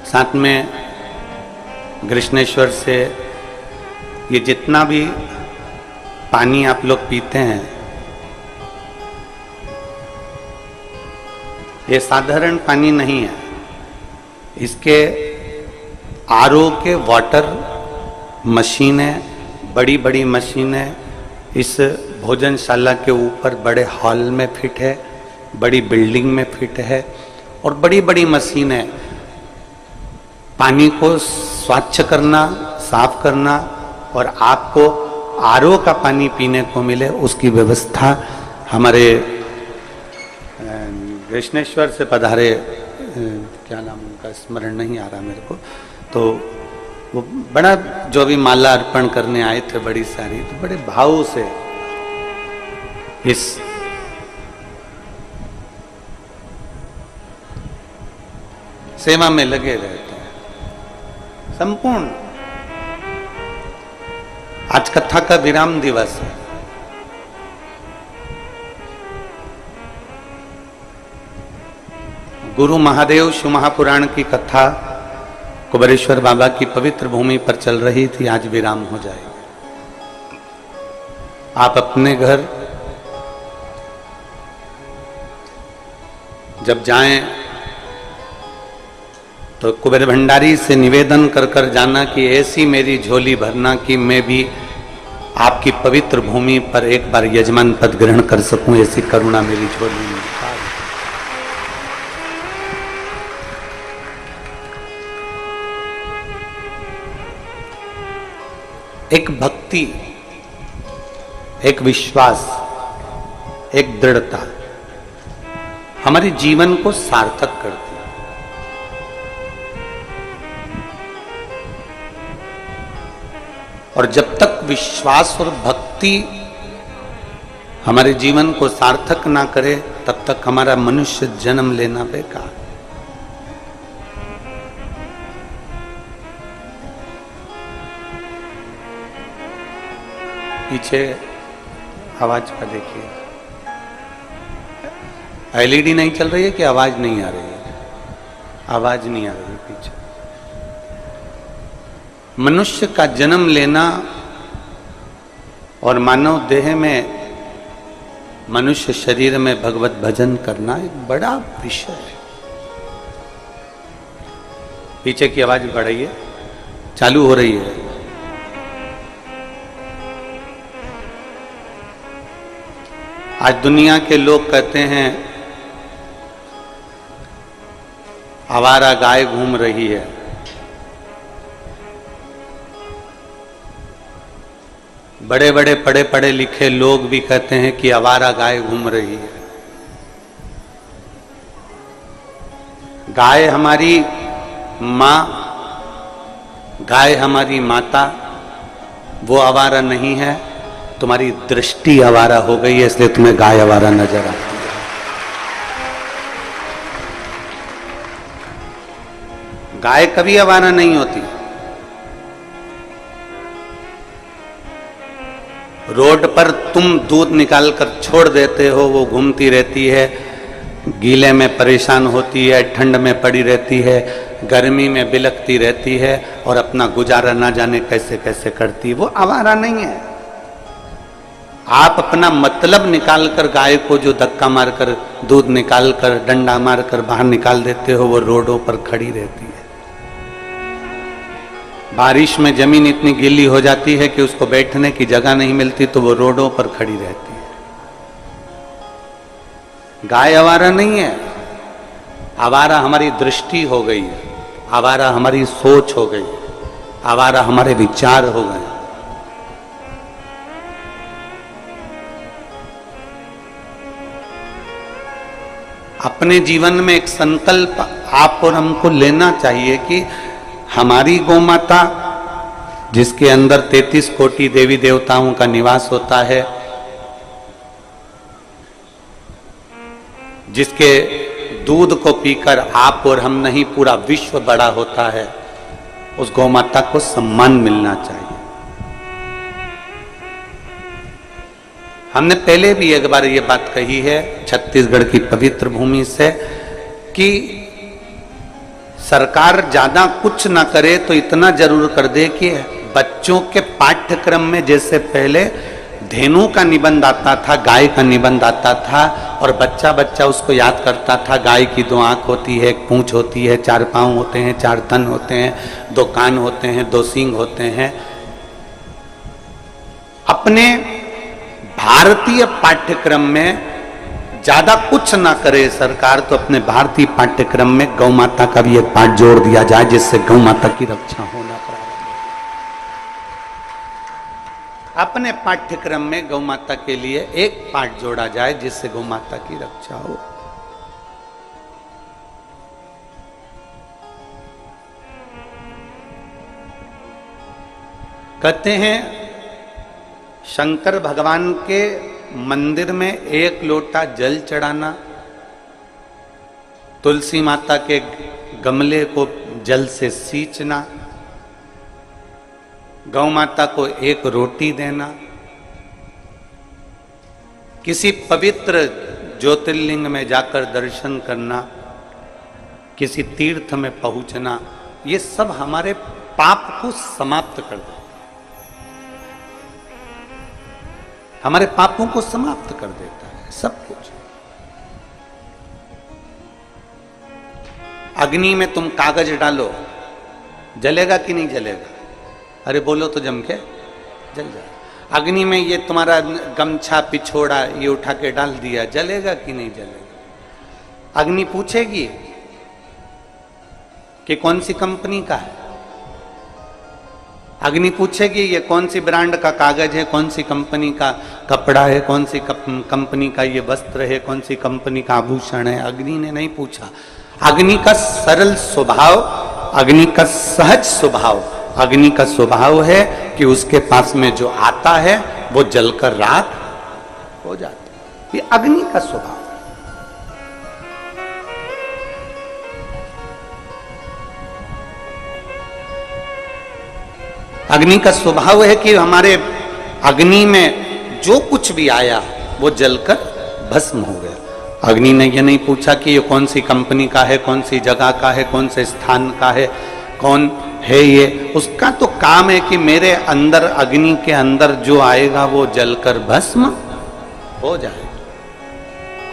साथ में कृष्णेश्वर से ये जितना भी पानी आप लोग पीते हैं, ये साधारण पानी नहीं है। इसके आरओ के वाटर मशीनें, बड़ी बड़ी मशीनें इस भोजनशाला के ऊपर बड़े हॉल में फिट है, बड़ी बिल्डिंग में फिट है, और बड़ी बड़ी मशीनें पानी को स्वच्छ करना, साफ करना और आपको आरओ का पानी पीने को मिले, उसकी व्यवस्था हमारे कृष्णेश्वर से पधारे, क्या नाम उनका स्मरण नहीं आ रहा मेरे को, तो वो बड़ा जो भी माला अर्पण करने आए थे बड़ी सारी, तो बड़े भाव से इस सेवा में लगे रहते हैं संपूर्ण। आज कथा का विराम दिवस है। गुरु महादेव शिव महापुराण की कथा कुबेरेश्वर बाबा की पवित्र भूमि पर चल रही थी, आज विराम हो जाएगी। आप अपने घर जब जाएं तो कुबेर भंडारी से निवेदन कर कर जाना कि ऐसी मेरी झोली भरना कि मैं भी आपकी पवित्र भूमि पर एक बार यजमान पद ग्रहण कर सकूं, ऐसी करुणा मेरी झोली में। एक भक्ति, एक विश्वास, एक दृढ़ता हमारे जीवन को सार्थक करती है। और जब तक विश्वास और भक्ति हमारे जीवन को सार्थक ना करे, तब तक हमारा मनुष्य जन्म लेना बेकार। पीछे आवाज का देखिए, एलईडी नहीं चल रही है कि आवाज नहीं आ रही है? आवाज नहीं आ रही है पीछे। मनुष्य का जन्म लेना और मानव देह में, मनुष्य शरीर में भगवत भजन करना एक बड़ा विषय है। पीछे की आवाज बढ़ाइए, चालू हो रही है। आज दुनिया के लोग कहते हैं आवारा गाय घूम रही है। बड़े बड़े पढ़े पढ़े लिखे लोग भी कहते हैं कि आवारा गाय घूम रही है। गाय हमारी माँ, गाय हमारी माता, वो आवारा नहीं है। तुम्हारी दृष्टि आवारा हो गई है, इसलिए तुम्हें गाय आवारा नजर आती है। गाय कभी आवारा नहीं होती। रोड पर तुम दूध निकाल कर छोड़ देते हो, वो घूमती रहती है, गीले में परेशान होती है, ठंड में पड़ी रहती है, गर्मी में बिलखती रहती है और अपना गुजारा ना जाने कैसे कैसे करती है। वो आवारा नहीं है। आप अपना मतलब निकाल कर गाय को जो धक्का मारकर दूध निकाल कर डंडा मारकर बाहर निकाल देते हो, वो रोडों पर खड़ी रहती है। बारिश में जमीन इतनी गीली हो जाती है कि उसको बैठने की जगह नहीं मिलती, तो वो रोडों पर खड़ी रहती है। गाय आवारा नहीं है। आवारा हमारी दृष्टि हो गई है, आवारा हमारी सोच हो गई, आवारा हमारे विचार हो गए। अपने जीवन में एक संकल्प आप और हमको लेना चाहिए कि हमारी गौमाता, जिसके अंदर 33 कोटि देवी देवताओं का निवास होता है, जिसके दूध को पीकर आप और हम नहीं पूरा विश्व बड़ा होता है, उस गौमाता को सम्मान मिलना चाहिए। हमने पहले भी एक बार ये बात कही है छत्तीसगढ़ की पवित्र भूमि से कि सरकार ज्यादा कुछ ना करे तो इतना जरूर कर दे कि बच्चों के पाठ्यक्रम में, जैसे पहले धेनु का निबंध आता था, गाय का निबंध आता था, और बच्चा बच्चा उसको याद करता था। गाय की 2 आंख होती है, 1 पूंछ होती है, 4 पांव होते हैं, 4 तन होते हैं, 2 कान होते हैं, 2 सींग होते हैं। अपने भारतीय पाठ्यक्रम में ज्यादा कुछ ना करे सरकार तो अपने भारतीय पाठ्यक्रम में गौ माता का भी एक पाठ जोड़ दिया जाए, जिससे गौ माता की रक्षा होना प्रारंभ। अपने पाठ्यक्रम में गौ माता के लिए एक पाठ जोड़ा जाए, जिससे गौ माता की रक्षा हो। कहते हैं शंकर भगवान के मंदिर में 1 लोटा जल चढ़ाना, तुलसी माता के गमले को जल से सींचना, गौ माता को 1 रोटी देना, किसी पवित्र ज्योतिर्लिंग में जाकर दर्शन करना, किसी तीर्थ में पहुंचना, ये सब हमारे पाप को समाप्त कर देता है, हमारे पापों को समाप्त कर देता है सब कुछ। अग्नि में तुम कागज डालो, जलेगा कि नहीं जलेगा? अरे बोलो तो जम के जल जाए। अग्नि में ये तुम्हारा गमछा पिछोड़ा ये उठा के डाल दिया, जलेगा कि नहीं जलेगा? अग्नि पूछेगी कि कौन सी कंपनी का है, अग्नि पूछेगी ये कौन सी ब्रांड का कागज है, कौन सी कंपनी का कपड़ा है, कौन सी कंपनी का ये वस्त्र है, कौन सी कंपनी का आभूषण है। अग्नि ने नहीं पूछा। अग्नि का सरल स्वभाव, अग्नि का सहज स्वभाव, अग्नि का स्वभाव है कि उसके पास में जो आता है वो जलकर राख हो जाता है। ये अग्नि का स्वभाव। अग्नि का स्वभाव है कि हमारे अग्नि में जो कुछ भी आया वो जलकर भस्म हो गया। अग्नि ने ये नहीं पूछा कि ये कौन सी कंपनी का है, कौन सी जगह का है, कौन से स्थान का है, कौन है ये। उसका तो काम है कि मेरे अंदर, अग्नि के अंदर जो आएगा वो जलकर भस्म हो जाए।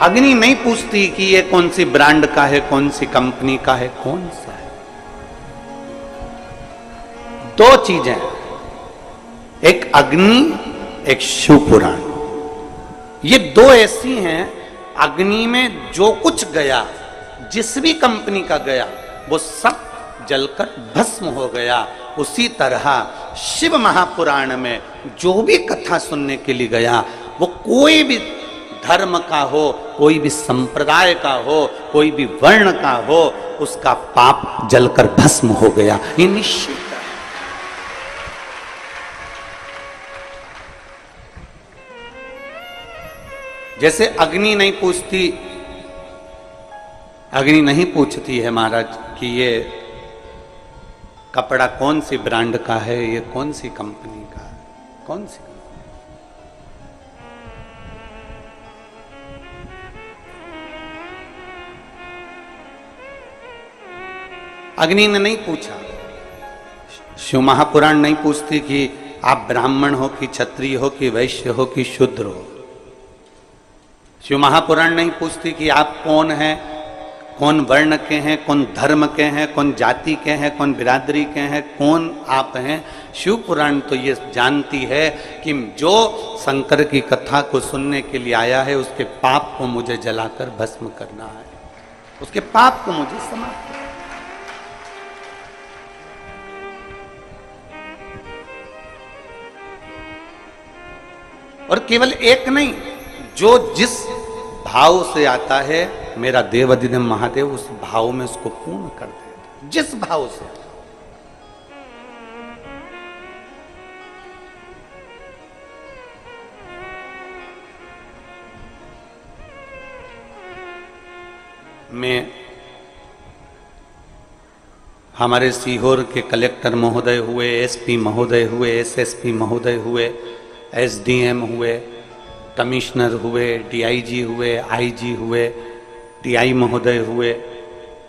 अग्नि नहीं पूछती कि ये कौन सी ब्रांड का है, कौन सी कंपनी का है, कौन सा है। 2 चीजें, एक अग्नि, एक शिव पुराण। ये 2 ऐसी हैं, अग्नि में जो कुछ गया, जिस भी कंपनी का गया, वो सब जलकर भस्म हो गया। उसी तरह शिव महापुराण में जो भी कथा सुनने के लिए गया, वो कोई भी धर्म का हो, कोई भी संप्रदाय का हो, कोई भी वर्ण का हो, उसका पाप जलकर भस्म हो गया, ये निश्चित है। जैसे अग्नि नहीं पूछती, अग्नि नहीं पूछती है महाराज कि ये कपड़ा कौन सी ब्रांड का है, ये कौन सी कंपनी का है, कौन सी। अग्नि ने नहीं पूछा। शिव महापुराण नहीं पूछती कि आप ब्राह्मण हो कि क्षत्रिय हो कि वैश्य हो कि शूद्र हो। शिव महापुराण नहीं पूछती कि आप कौन हैं, कौन वर्ण के हैं, कौन धर्म के हैं, कौन जाति के हैं, कौन बिरादरी के हैं, कौन आप हैं। शिव पुराण तो ये जानती है कि जो शंकर की कथा को सुनने के लिए आया है, उसके पाप को मुझे जलाकर भस्म करना है, उसके पाप को मुझे समाप्त करना। और केवल एक नहीं, जो जिस भाव से आता है, मेरा देवाधिदेव महादेव उस भाव में उसको पूर्ण कर देता, जिस भाव से। मैं हमारे सीहोर के कलेक्टर महोदय हुए, एसपी महोदय हुए, एसएसपी महोदय हुए, एसडीएम हुए, कमिश्नर हुए, डीआईजी हुए, आईजी हुए, टीआई महोदय हुए,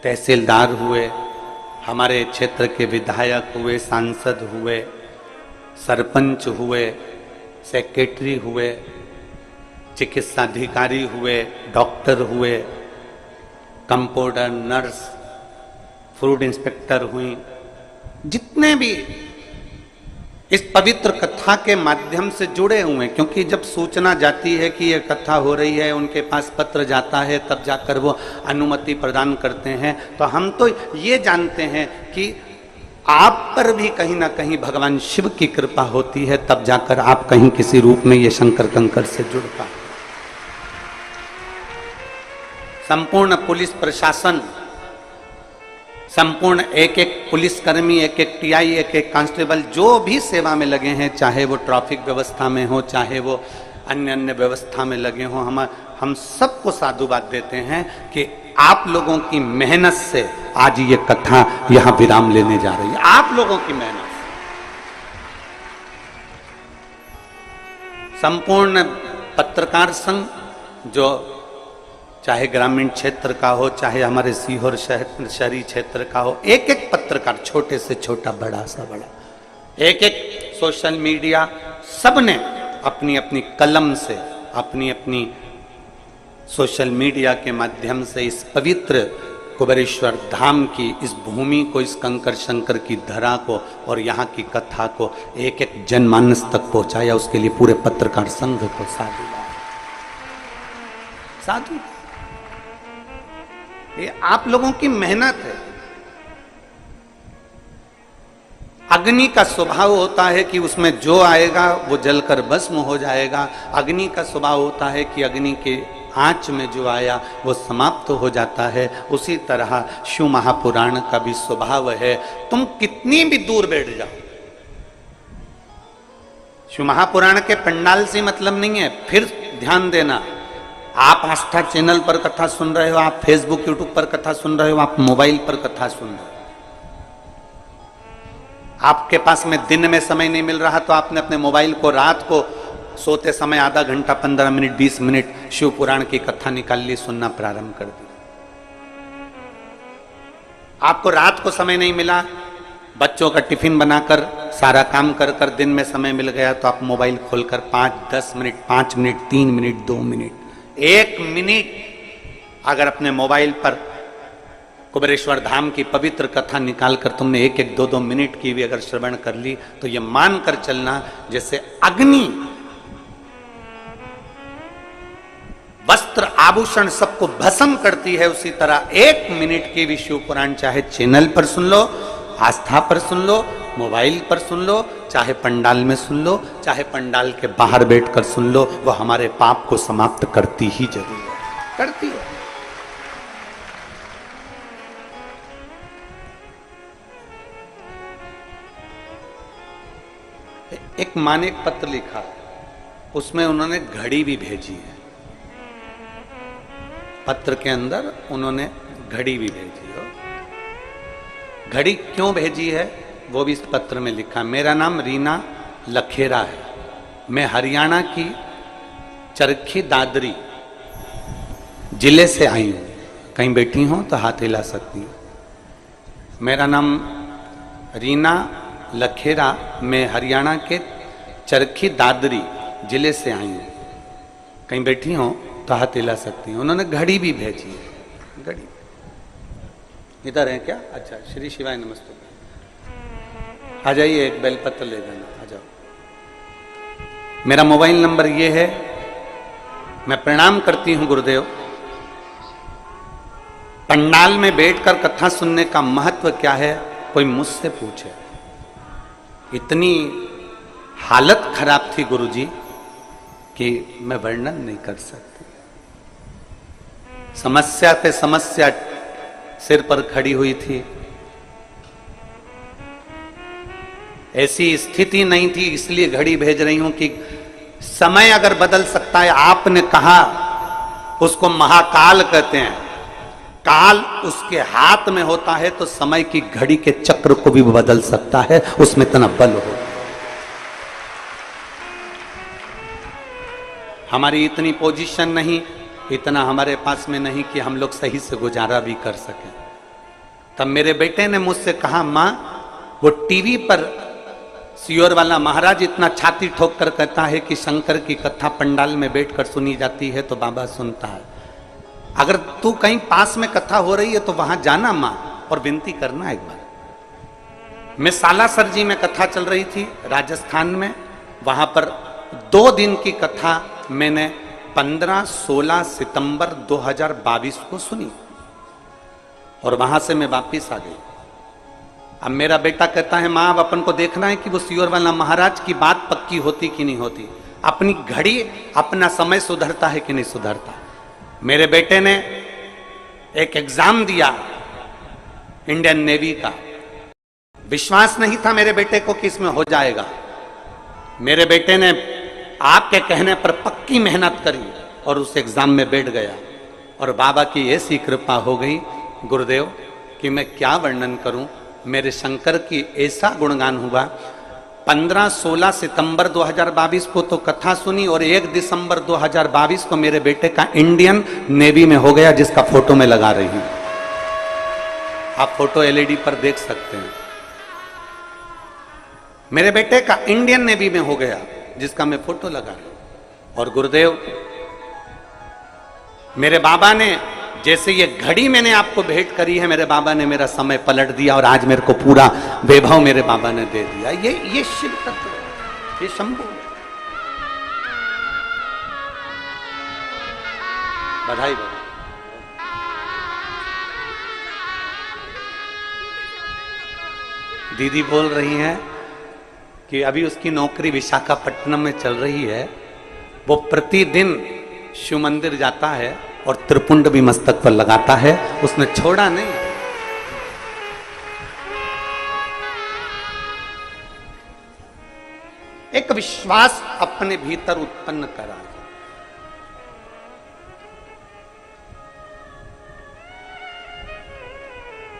तहसीलदार हुए, हमारे क्षेत्र के विधायक हुए, सांसद हुए, सरपंच हुए, सेक्रेटरी हुए, चिकित्सा अधिकारी हुए, डॉक्टर हुए, कंपाउंडर, नर्स, फूड इंस्पेक्टर हुई, जितने भी इस पवित्र कथा के माध्यम से जुड़े हुए, क्योंकि जब सूचना जाती है कि यह कथा हो रही है, उनके पास पत्र जाता है, तब जाकर वो अनुमति प्रदान करते हैं। तो हम तो ये जानते हैं कि आप पर भी कहीं ना कहीं भगवान शिव की कृपा होती है, तब जाकर आप कहीं किसी रूप में ये शंकर कंकर से जुड़ पाए। संपूर्ण पुलिस प्रशासन, संपूर्ण एक एक पुलिसकर्मी, एक एक टीआई, एक एक कांस्टेबल जो भी सेवा में लगे हैं, चाहे वो ट्रैफिक व्यवस्था में हो, चाहे वो अन्य अन्य व्यवस्था में लगे हों, हम सबको साधुवाद देते हैं कि आप लोगों की मेहनत से आज ये कथा यहां विराम लेने जा रही है। आप लोगों की मेहनत से संपूर्ण पत्रकार संघ, जो चाहे ग्रामीण क्षेत्र का हो, चाहे हमारे सीहोर शहरी क्षेत्र का हो, एक एक पत्रकार, छोटे से छोटा, बड़ा सा बड़ा, एक एक सोशल मीडिया, सबने अपनी अपनी कलम से, अपनी अपनी सोशल मीडिया के माध्यम से इस पवित्र कुबेरेश्वर धाम की इस भूमि को, इस कंकर शंकर की धरा को और यहाँ की कथा को एक एक जनमानस तक पहुंचाया। उसके लिए पूरे पत्रकार संघ को साधु। ये आप लोगों की मेहनत है। अग्नि का स्वभाव होता है कि उसमें जो आएगा वो जलकर भस्म हो जाएगा। अग्नि का स्वभाव होता है कि अग्नि के आंच में जो आया वो समाप्त हो जाता है। उसी तरह शिव महापुराण का भी स्वभाव है। तुम कितनी भी दूर बैठ जाओ, शिव महापुराण के पंडाल से मतलब नहीं है। फिर ध्यान देना, आप आस्था चैनल पर कथा सुन रहे हो, आप फेसबुक यूट्यूब पर कथा सुन रहे हो, आप मोबाइल पर कथा सुन रहे हो। आपके पास में दिन में समय नहीं मिल रहा तो आपने अपने मोबाइल को रात को सोते समय आधा घंटा, 15 मिनट, 20 मिनट शिव पुराण की कथा निकाल ली, सुनना प्रारंभ कर दिया। आपको रात को समय नहीं मिला, बच्चों का टिफिन बनाकर सारा काम कर कर दिन में समय मिल गया तो आप मोबाइल खोलकर 5-10 minute, 5 minute, 3 minute, 2 minute, 1 minute अगर अपने मोबाइल पर कुबेरेश्वर धाम की पवित्र कथा निकालकर तुमने 1-1, 2-2 मिनट की भी अगर श्रवण कर ली तो ये मानकर चलना जैसे अग्नि वस्त्र आभूषण सबको भस्म करती है, उसी तरह 1 मिनट की भी शिव पुराण चाहे चैनल पर सुन लो, आस्था पर सुन लो, मोबाइल पर सुन लो, चाहे पंडाल में सुन लो, चाहे पंडाल के बाहर बैठकर सुन लो, वो हमारे पाप को समाप्त करती ही जरूर है, करती है। एक माँ ने एक पत्र लिखा, उसमें उन्होंने घड़ी भी भेजी है। पत्र के अंदर उन्होंने घड़ी भी भेजी है। घड़ी क्यों भेजी है वो भी इस पत्र में लिखा। मेरा नाम रीना लखेरा है, मैं हरियाणा की चरखी दादरी जिले से आई हूँ। कहीं बैठी हूँ तो हाथ हिला सकती हूँ। मेरा नाम रीना लखेरा, मैं हरियाणा के चरखी दादरी जिले से आई हूँ। कहीं बैठी हूँ तो हाथ हिला सकती हूँ। उन्होंने घड़ी भी भेजी है। घड़ी इधर है क्या? अच्छा, श्री शिवाय नमस्ते। आ जाइए, एक बेलपत्र ले जाना, आ जाओ। मेरा मोबाइल नंबर ये है। मैं प्रणाम करती हूं गुरुदेव। पंडाल में बैठकर कथा सुनने का महत्व क्या है, कोई मुझसे पूछे। इतनी हालत खराब थी गुरुजी कि मैं वर्णन नहीं कर सकती। समस्या पे समस्या सिर पर खड़ी हुई थी। ऐसी स्थिति नहीं थी, इसलिए घड़ी भेज रही हूं कि समय अगर बदल सकता है। आपने कहा उसको महाकाल कहते हैं, काल उसके हाथ में होता है तो समय की घड़ी के चक्र को भी बदल सकता है, उसमें इतना बल हो। हमारी इतनी पोजीशन नहीं, इतना हमारे पास में नहीं कि हम लोग सही से गुजारा भी कर सकें। तब मेरे बेटे ने मुझसे कहा, माँ वो टीवी पर सियोर वाला महाराज इतना छाती ठोक कर कहता है कि शंकर की कथा पंडाल में बैठकर सुनी जाती है तो बाबा सुनता है। अगर तू कहीं पास में कथा हो रही है तो वहां जाना माँ और विनती करना एक बार। मैं सालासर जी में कथा चल रही थी राजस्थान में, वहां पर 2 दिन की कथा मैंने 15-16 सितंबर 2022 को सुनी और वहां से मैं वापिस आ गई। अब मेरा बेटा कहता है, माँ अब अपन को देखना है कि वो सियोर वाला महाराज की बात पक्की होती कि नहीं होती, अपनी घड़ी अपना समय सुधरता है कि नहीं सुधरता। मेरे बेटे ने एक एग्जाम दिया इंडियन नेवी का, विश्वास नहीं था मेरे बेटे को कि इसमें हो जाएगा। मेरे बेटे ने आपके कहने पर पक्की मेहनत करी और उस एग्जाम में बैठ गया और बाबा की ऐसी कृपा हो गई गुरुदेव कि मैं क्या वर्णन करूं। मेरे शंकर की ऐसा गुणगान हुआ। 15-16 सितंबर 2022 को तो कथा सुनी और 1 दिसंबर 2022 को मेरे बेटे का इंडियन नेवी में हो गया, जिसका फोटो मैं लगा रही हूं। आप फोटो एलईडी पर देख सकते हैं। मेरे बेटे का इंडियन नेवी में हो गया, जिसका मैं फोटो लगा रहा हूं। और गुरुदेव मेरे बाबा ने, जैसे ये घड़ी मैंने आपको भेंट करी है, मेरे बाबा ने मेरा समय पलट दिया और आज मेरे को पूरा वैभव मेरे बाबा ने दे दिया। ये शिव तत्व, ये शंभु। बधाई बधाई। दीदी बोल रही हैं कि अभी उसकी नौकरी विशाखापट्टनम में चल रही है। वो प्रतिदिन शिव मंदिर जाता है और त्रिपुंड भी मस्तक पर लगाता है, उसने छोड़ा नहीं। एक विश्वास अपने भीतर उत्पन्न करा।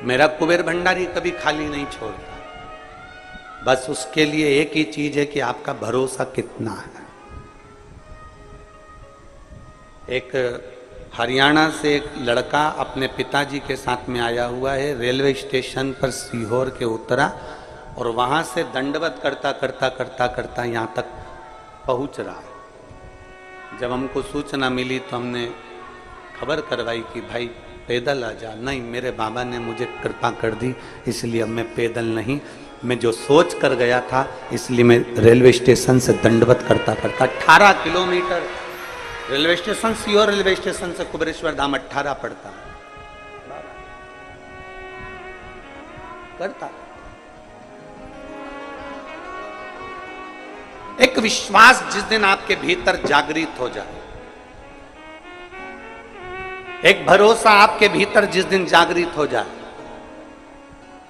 मेरा कुबेर भंडारी कभी खाली नहीं छोड़ता। बस उसके लिए एक ही चीज है कि आपका भरोसा कितना है। एक हरियाणा से एक लड़का अपने पिताजी के साथ में आया हुआ है, रेलवे स्टेशन पर सीहोर के उतरा और वहां से दंडवत करता करता करता करता यहाँ तक पहुंच रहा है। जब हमको सूचना मिली तो हमने खबर करवाई कि भाई पैदल आ जा। नहीं, मेरे बाबा ने मुझे कृपा कर दी, इसलिए अब मैं पैदल नहीं, मैं जो सोच कर गया था इसलिए मैं रेलवे स्टेशन से दंडवत करता करता 18 kilometre railway station, Sehore railway station से कुबेरेश्वर धाम 18 पड़ता है, करता। एक विश्वास जिस दिन आपके भीतर जागृत हो जाए, एक भरोसा आपके भीतर जिस दिन जागृत हो जाए,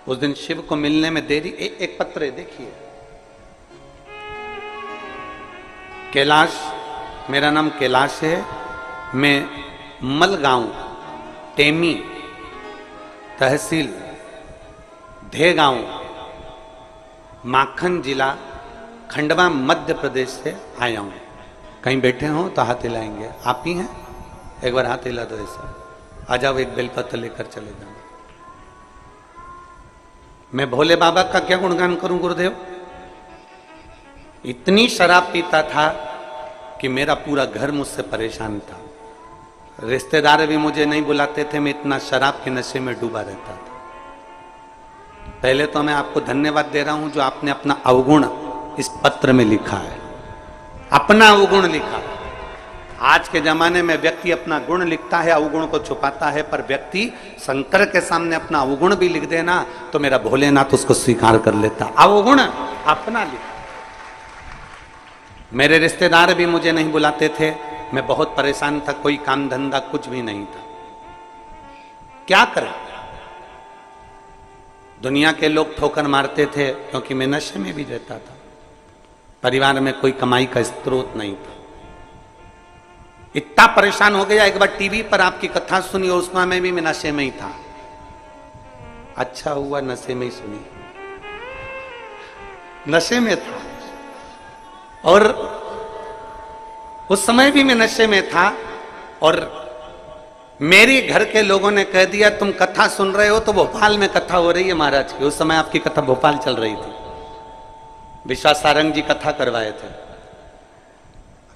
उस दिन शिव को मिलने में देरी। एक पत्र है, देखिए। कैलाश, मेरा नाम कैलाश है, मैं मलगांव, टेमी तहसील, धेगांव, माखन जिला, खंडवा, मध्य प्रदेश से आया हूं। कहीं बैठे हो तो हाथ हिलाएंगे। आप ही हैं? एक बार हाथ हिला दो ऐसा। आ जाओ, एक बेलपत्र लेकर चले जाओ। मैं भोले बाबा का क्या गुणगान करूं गुरुदेव। इतनी शराब पीता था कि मेरा पूरा घर मुझसे परेशान था। रिश्तेदार भी मुझे नहीं बुलाते थे, मैं इतना शराब के नशे में डूबा रहता था। पहले तो मैं आपको धन्यवाद दे रहा हूं जो आपने अपना अवगुण इस पत्र में लिखा है, अपना अवगुण लिखा। आज के जमाने में व्यक्ति अपना गुण लिखता है, अवगुण को छुपाता है, पर व्यक्ति शंकर के सामने अपना अवगुण भी लिख देना तो मेरा भोलेनाथ उसको स्वीकार कर लेता। अवगुण अपना लिखा। मेरे रिश्तेदार भी मुझे नहीं बुलाते थे, मैं बहुत परेशान था, कोई काम धंधा कुछ भी नहीं था। क्या करें? दुनिया के लोग ठोकर मारते थे क्योंकि मैं नशे में भी रहता था। परिवार में कोई कमाई का स्रोत नहीं था। इतना परेशान हो गया, एक बार टीवी पर आपकी कथा सुनी और उसमें मैं भी नशे में ही था। अच्छा हुआ नशे में ही सुनी, नशे में था और उस समय भी मैं नशे में था। और मेरी घर के लोगों ने कह दिया तुम कथा सुन रहे हो तो भोपाल में कथा हो रही है महाराज की। उस समय आपकी कथा भोपाल चल रही थी, विश्वास सारंग जी कथा करवाए थे।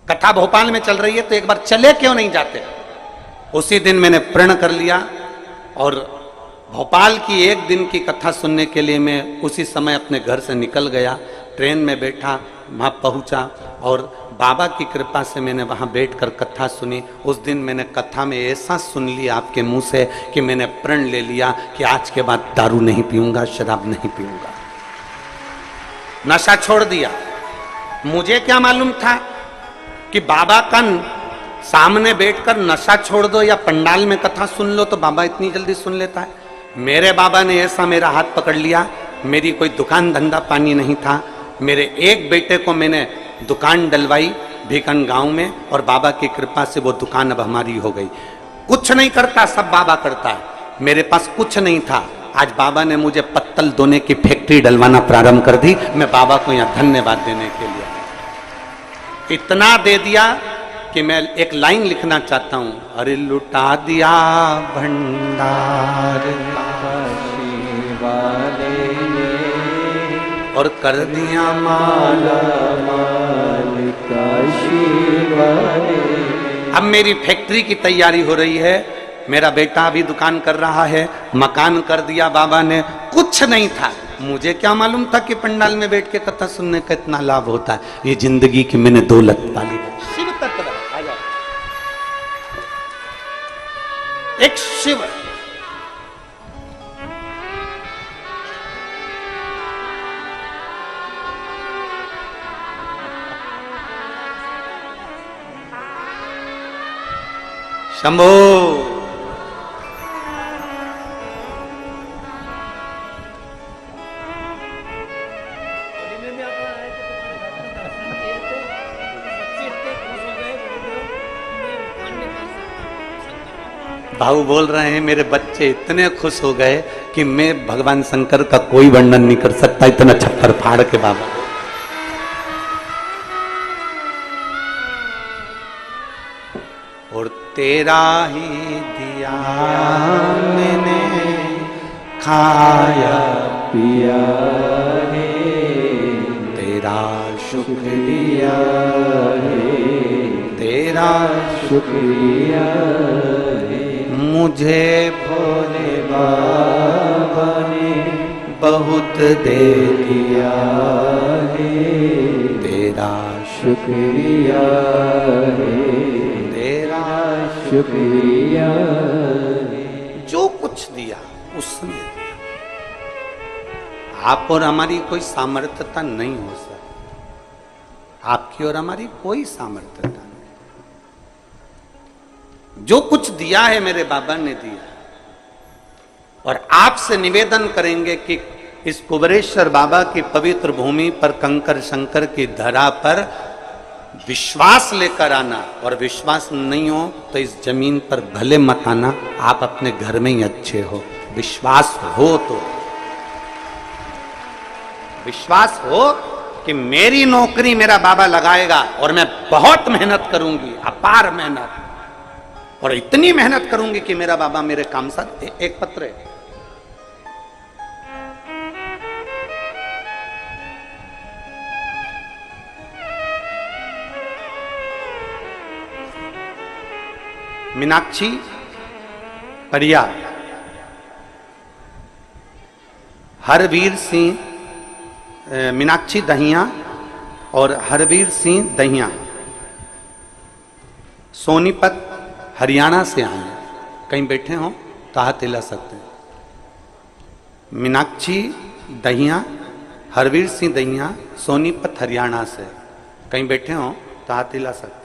कथा भोपाल में चल रही है तो एक बार चले क्यों नहीं जाते। उसी दिन मैंने प्रण कर लिया और भोपाल की एक दिन की कथा सुनने के लिए मैं उसी समय अपने घर से निकल गया। ट्रेन में बैठा, वहाँ पहुँचा और बाबा की कृपा से मैंने वहाँ बैठकर कथा सुनी। उस दिन मैंने कथा में ऐसा सुन लिया आपके मुंह से कि मैंने प्रण ले लिया कि आज के बाद दारू नहीं पीऊंगा, शराब नहीं पीऊंगा, नशा छोड़ दिया। मुझे क्या मालूम था कि बाबा का सामने बैठकर नशा छोड़ दो या पंडाल में कथा सुन लो तो बाबा इतनी जल्दी सुन लेता है। मेरे बाबा ने ऐसा मेरा हाथ पकड़ लिया। मेरी कोई दुकान धंधा पानी नहीं था। मेरे एक बेटे को मैंने दुकान डलवाई भीकन गांव में और बाबा की कृपा से वो दुकान अब हमारी हो गई। कुछ नहीं करता, सब बाबा करता है। मेरे पास कुछ नहीं था, आज बाबा ने मुझे पत्तल धोने की फैक्ट्री डलवाना प्रारंभ कर दी। मैं बाबा को यहाँ धन्यवाद देने के लिए इतना दे दिया कि मैं एक लाइन लिखना चाहता हूं। अरे लुटा दिया भंडार वाले और कर दिया माला माल काशी वाले। अब मेरी फैक्ट्री की तैयारी हो रही है। मेरा बेटा भी दुकान कर रहा है, मकान कर दिया बाबा ने। कुछ नहीं था, मुझे क्या मालूम था कि पंडाल में बैठ के कथा सुनने का इतना लाभ होता है। ये जिंदगी की मैंने दौलत पाली। शिव तत्व एक शिव शंभो। भाऊ बोल रहे हैं मेरे बच्चे इतने खुश हो गए कि मैं भगवान शंकर का कोई वर्णन नहीं कर सकता, इतना छप्पर फाड़ के बाबा। और तेरा ही दिया मैंने खाया पिया है, तेरा शुक्रिया है, तेरा शुक्रिया है। मुझे भोले बाबा ने बहुत दे दिया है, तेरा शुक्रिया है, तेरा शुक्रिया है। जो कुछ दिया उसने दिया। आप और हमारी कोई सामर्थ्यता नहीं हो सकती, आपकी और हमारी कोई सामर्थ्यता नहीं। जो कुछ दिया है मेरे बाबा ने दिया। और आपसे निवेदन करेंगे कि इस कुबरेश्वर बाबा की पवित्र भूमि पर कंकर शंकर की धरा पर विश्वास लेकर आना, और विश्वास नहीं हो तो इस जमीन पर भले मत आना, आप अपने घर में ही अच्छे हो। विश्वास हो तो, विश्वास हो कि मेरी नौकरी मेरा बाबा लगाएगा और मैं बहुत मेहनत करूंगी, अपार मेहनत, और इतनी मेहनत करूंगी कि मेरा बाबा मेरे काम साथ। एक पत्र है, मीनाक्षी परिया, हरवीर सिंह, मीनाक्षी दहिया और हरवीर सिंह दहिया सोनीपत हरियाणा से आए हैं। कहीं बैठे हो तो हाथ हिला सकते हैं। मीनाक्षी दहिया, हरवीर सिंह दहिया, सोनीपत हरियाणा से। कहीं बैठे हो तो हाथ हिला सकते हैं।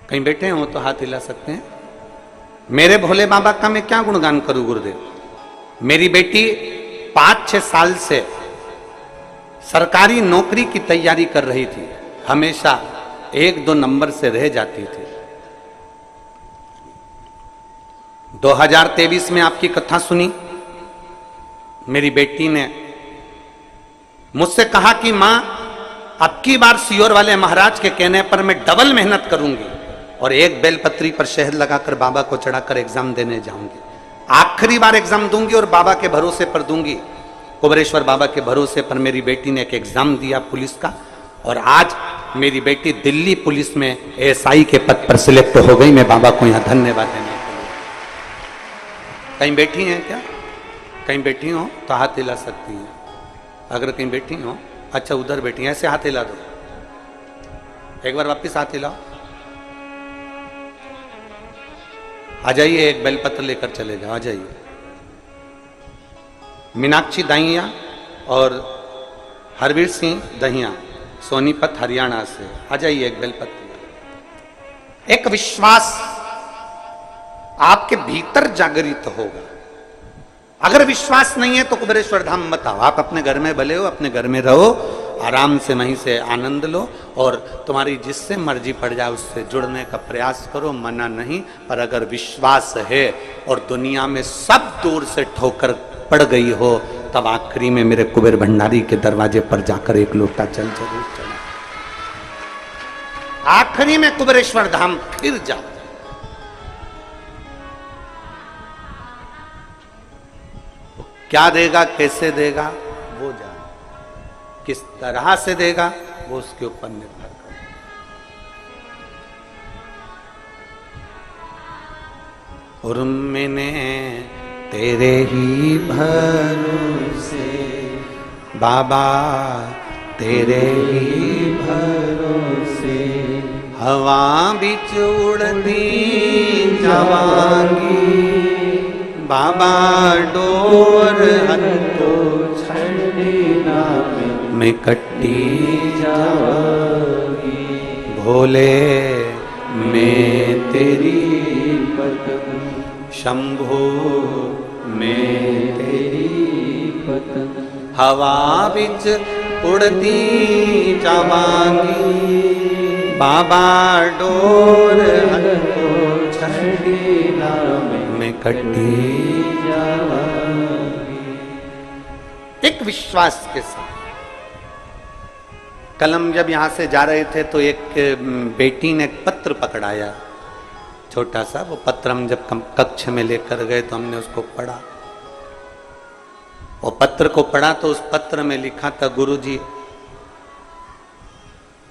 कहीं बैठे हो तो हाथ हिला सकते हैं। मेरे भोले बाबा का मैं क्या गुणगान करूं गुरुदेव। मेरी बेटी 5-6 साल से सरकारी नौकरी की तैयारी कर रही थी, हमेशा 1-2 नंबर से रह जाती थी। 2023 में आपकी कथा सुनी। मेरी बेटी ने मुझसे कहा कि मां, अब की बार सियोर वाले महाराज के कहने पर मैं डबल मेहनत करूंगी, और एक बेलपत्री पर शहद लगाकर बाबा को चढ़ाकर एग्जाम देने जाऊंगी। आखिरी बार एग्जाम दूंगी और बाबा के भरोसे पर दूंगी। कुबेरेश्वर बाबा के भरोसे पर मेरी बेटी ने एक एग्जाम दिया पुलिस का, और आज मेरी बेटी दिल्ली पुलिस में एएसआई के पद पर सिलेक्ट हो गई। मैं बाबा को यहां धन्यवाद देने के लिए। कहीं बैठी हैं क्या? कहीं बैठी हो तो हाथ हिला सकती हैं। अगर कहीं बैठी हो, अच्छा उधर बैठी हैं, ऐसे हाथ हिला दो। एक बार वापिस हाथ हिलाओ। आ जाइए, एक बेलपत्र लेकर चले जाओ। आ जाइए। मीनाक्षी दहिया और हरवीर सिंह दहिया, सोनीपत हरियाणा से। आ जाइए, एक बेलपत्र। एक विश्वास आपके भीतर जागृत होगा। अगर विश्वास नहीं है तो कुबेरेश्वर धाम मत आओ। आप अपने घर में भले हो, अपने घर में रहो, आराम से वहीं से आनंद लो, और तुम्हारी जिससे मर्जी पड़ जाए उससे जुड़ने का प्रयास करो, मना नहीं। पर अगर विश्वास है और दुनिया में सब दूर से ठोकर पड़ गई हो, तब आखिरी में मेरे कुबेर भंडारी के दरवाजे पर जाकर एक लोटा जल जरूर चढ़ा। आखिरी में कुबेरेश्वर धाम फिर जाओ। क्या देगा, कैसे देगा वो जाने, किस तरह से देगा वो उसके ऊपर निर्भर करता। और मैंने तेरे ही भरोसे बाबा, तेरे ही भरोसे हवा बिच उड़ती जावांगी। बाबा डोर हंतो छड़ना में कट्टी जावांगी। भोले मैं तेरी पतंग, शंभो मैं तेरी पतंग, हवा बिच उड़ती जावांगी। बाबा डोर हंतो छड़ना में कट्टी जावांगी। एक विश्वास के साथ। कल हम जब यहां से जा रहे थे तो एक बेटी ने एक पत्र पकड़ाया, छोटा सा। वो पत्र हम जब कक्ष में लेकर गए तो हमने उसको पढ़ा। वो पत्र को पढ़ा तो उस पत्र में लिखा था, गुरुजी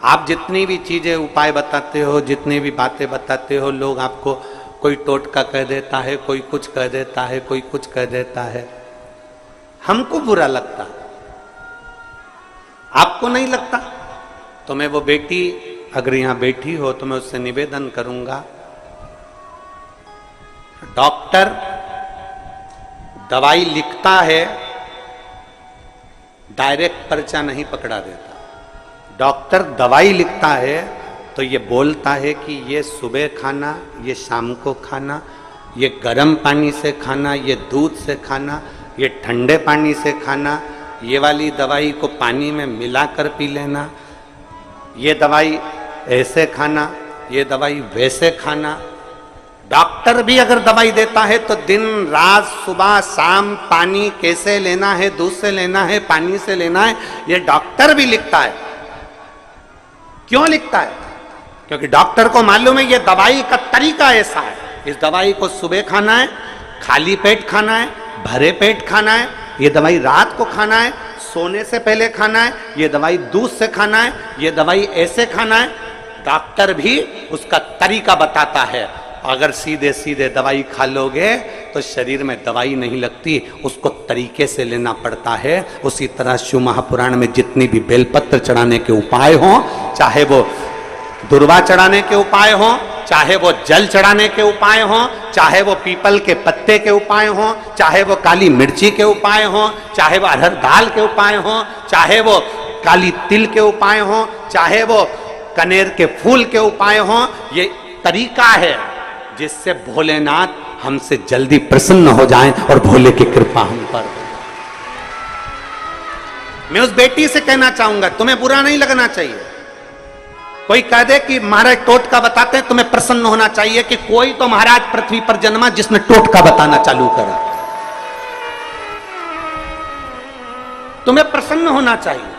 आप जितनी भी चीजें उपाय बताते हो, जितनी भी बातें बताते हो, लोग आपको कोई टोटका कह देता है, कोई कुछ कह देता है, कोई कुछ कह देता है, हमको बुरा लगता, आपको नहीं लगता? तो मैं वो बेटी अगर यहां बैठी हो तो मैं उससे निवेदन करूंगा, डॉक्टर दवाई लिखता है, डायरेक्ट पर्चा नहीं पकड़ा देता। डॉक्टर दवाई लिखता है तो ये बोलता है कि ये सुबह खाना, ये शाम को खाना, ये गर्म पानी से खाना, ये दूध से खाना, ये ठंडे पानी से खाना, ये वाली दवाई को पानी में मिलाकर पी लेना, ये दवाई ऐसे खाना, ये दवाई वैसे खाना। डॉक्टर भी अगर दवाई देता है तो दिन रात सुबह शाम पानी कैसे लेना है, दूध से लेना है, पानी से लेना है, ये डॉक्टर भी लिखता है। क्यों लिखता है? क्योंकि डॉक्टर को मालूम है ये दवाई का तरीका ऐसा है, इस दवाई को सुबह खाना है, खाली पेट खाना है, भरे पेट खाना है, ये दवाई रात को खाना है, सोने से पहले खाना है, ये दवाई दूध से खाना है, ये दवाई ऐसे खाना है। डॉक्टर भी उसका तरीका बताता है। अगर सीधे सीधे दवाई खा लोगे तो शरीर में दवाई नहीं लगती, उसको तरीके से लेना पड़ता है। उसी तरह शिव महापुराण में जितनी भी बेलपत्र चढ़ाने के उपाय हों, चाहे वो दुर्वा चढ़ाने के उपाय हों, चाहे वो जल चढ़ाने के उपाय हों, चाहे वो पीपल के पत्ते के उपाय हों, चाहे वो काली मिर्ची के उपाय हों, चाहे वो अरहर दाल के उपाय हों, चाहे वो काली तिल के उपाय हों, चाहे वो कनेर के फूल के उपाय हों, ये तरीका है जिससे भोलेनाथ हमसे जल्दी प्रसन्न हो जाएं और भोले की कृपा हम पर। मैं उस बेटी से कहना चाहूंगा, तुम्हें बुरा नहीं लगना चाहिए। कोई कह दे कि महाराज टोटका बताते हैं, तुम्हें प्रसन्न होना चाहिए कि कोई तो महाराज पृथ्वी पर जन्मा जिसने टोटका बताना चालू करा। तुम्हें प्रसन्न होना चाहिए।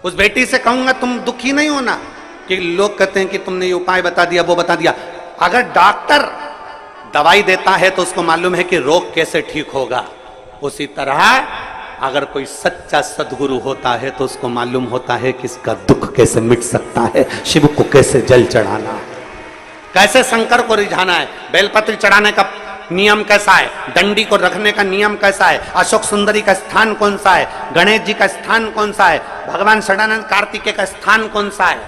उस बेटी से कहूंगा तुम दुखी नहीं होना, कि लोग कहते हैं कि तुमने ये उपाय बता दिया, वो बता दिया। अगर डॉक्टर दवाई देता है तो उसको मालूम है कि रोग कैसे ठीक होगा, उसी तरह अगर कोई सच्चा सदगुरु होता है तो उसको मालूम होता है कि इसका दुख कैसे मिट सकता है, शिव को कैसे जल चढ़ाना है, कैसे शंकर को रिझाना है, बेलपत्र चढ़ाने का नियम कैसा है, डंडी को रखने का नियम कैसा है, अशोक सुंदरी का स्थान कौन सा है, गणेश जी का स्थान कौन सा है, भगवान षडानंद कार्तिकेय का स्थान कौन सा है,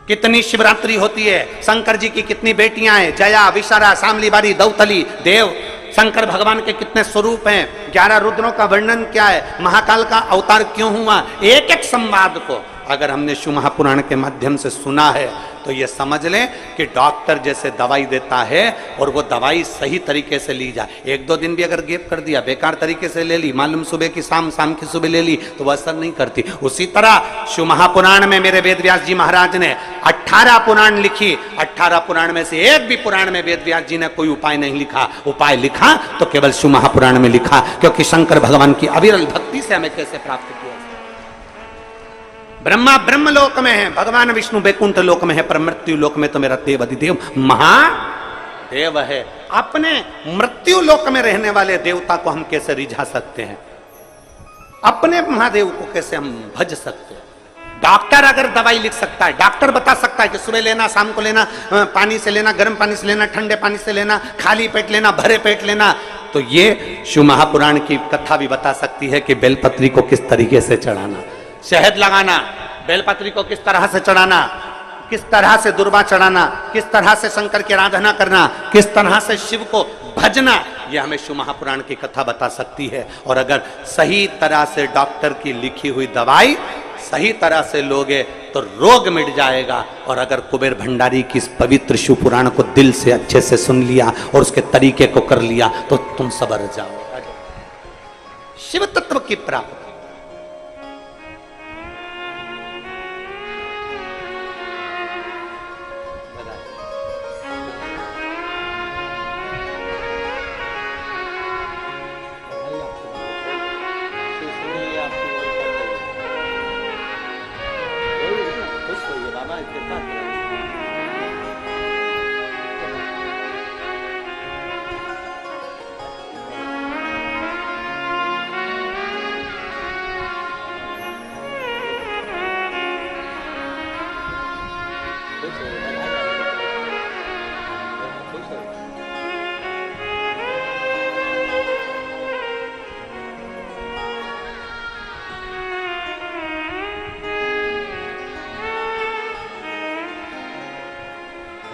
कितनी शिवरात्रि होती है, शंकर जी की कितनी बेटियां हैं, जया, विशारा, शामली बारी, दौतली, देव, शंकर भगवान के कितने स्वरूप हैं, 11 रुद्रों का वर्णन क्या है, महाकाल का अवतार क्यों हुआ, एक एक संवाद को अगर हमने शिव महापुराण के माध्यम से सुना है तो ये समझ लें कि डॉक्टर जैसे दवाई देता है और वो दवाई सही तरीके से ली जाए। 1-2 दिन भी अगर गैप कर दिया, बेकार तरीके से ले ली, मालूम सुबह की शाम, शाम की सुबह ले ली, तो वह असर नहीं करती। उसी तरह शिव महापुराण में मेरे वेद व्यास जी महाराज ने 18 पुराण लिखी, 18 पुराण में से एक भी पुराण में वेद व्यास जी ने कोई उपाय नहीं लिखा। उपाय लिखा तो केवल शिव महापुराण में लिखा, क्योंकि शंकर भगवान की अविरल भक्ति से हमें कैसे प्राप्त किया। ब्रह्मा ब्रह्म लोक में है, भगवान विष्णु बैकुंठ लोक में है, पर मृत्यु लोक में तो मेरा देव अधिदेव महादेव है। अपने मृत्यु लोक में रहने वाले देवता को हम कैसे रिझा सकते हैं, अपने महादेव को कैसे हम भज सकते हैं। डॉक्टर अगर दवाई लिख सकता है, डॉक्टर बता सकता है कि सुबह लेना, शाम को लेना, पानी से लेना, गर्म पानी से लेना, ठंडे पानी से लेना, खाली पेट लेना, भरे पेट लेना, तो ये शिव महापुराण की कथा भी बता सकती है कि बेलपत्री को किस तरीके से चढ़ाना, शहद लगाना, बेलपत्री को किस तरह से चढ़ाना, किस तरह से दुर्वा चढ़ाना, किस तरह से शंकर की आराधना करना, किस तरह से शिव को भजना, यह हमें शिव महापुराण की कथा बता सकती है। और अगर सही तरह से डॉक्टर की लिखी हुई दवाई सही तरह से लोगे तो रोग मिट जाएगा। और अगर कुबेर भंडारी की इस पवित्र शिव पुराण को दिल से अच्छे से सुन लिया और उसके तरीके को कर लिया तो तुम सबर जाओ शिव तत्व की प्राप्ति।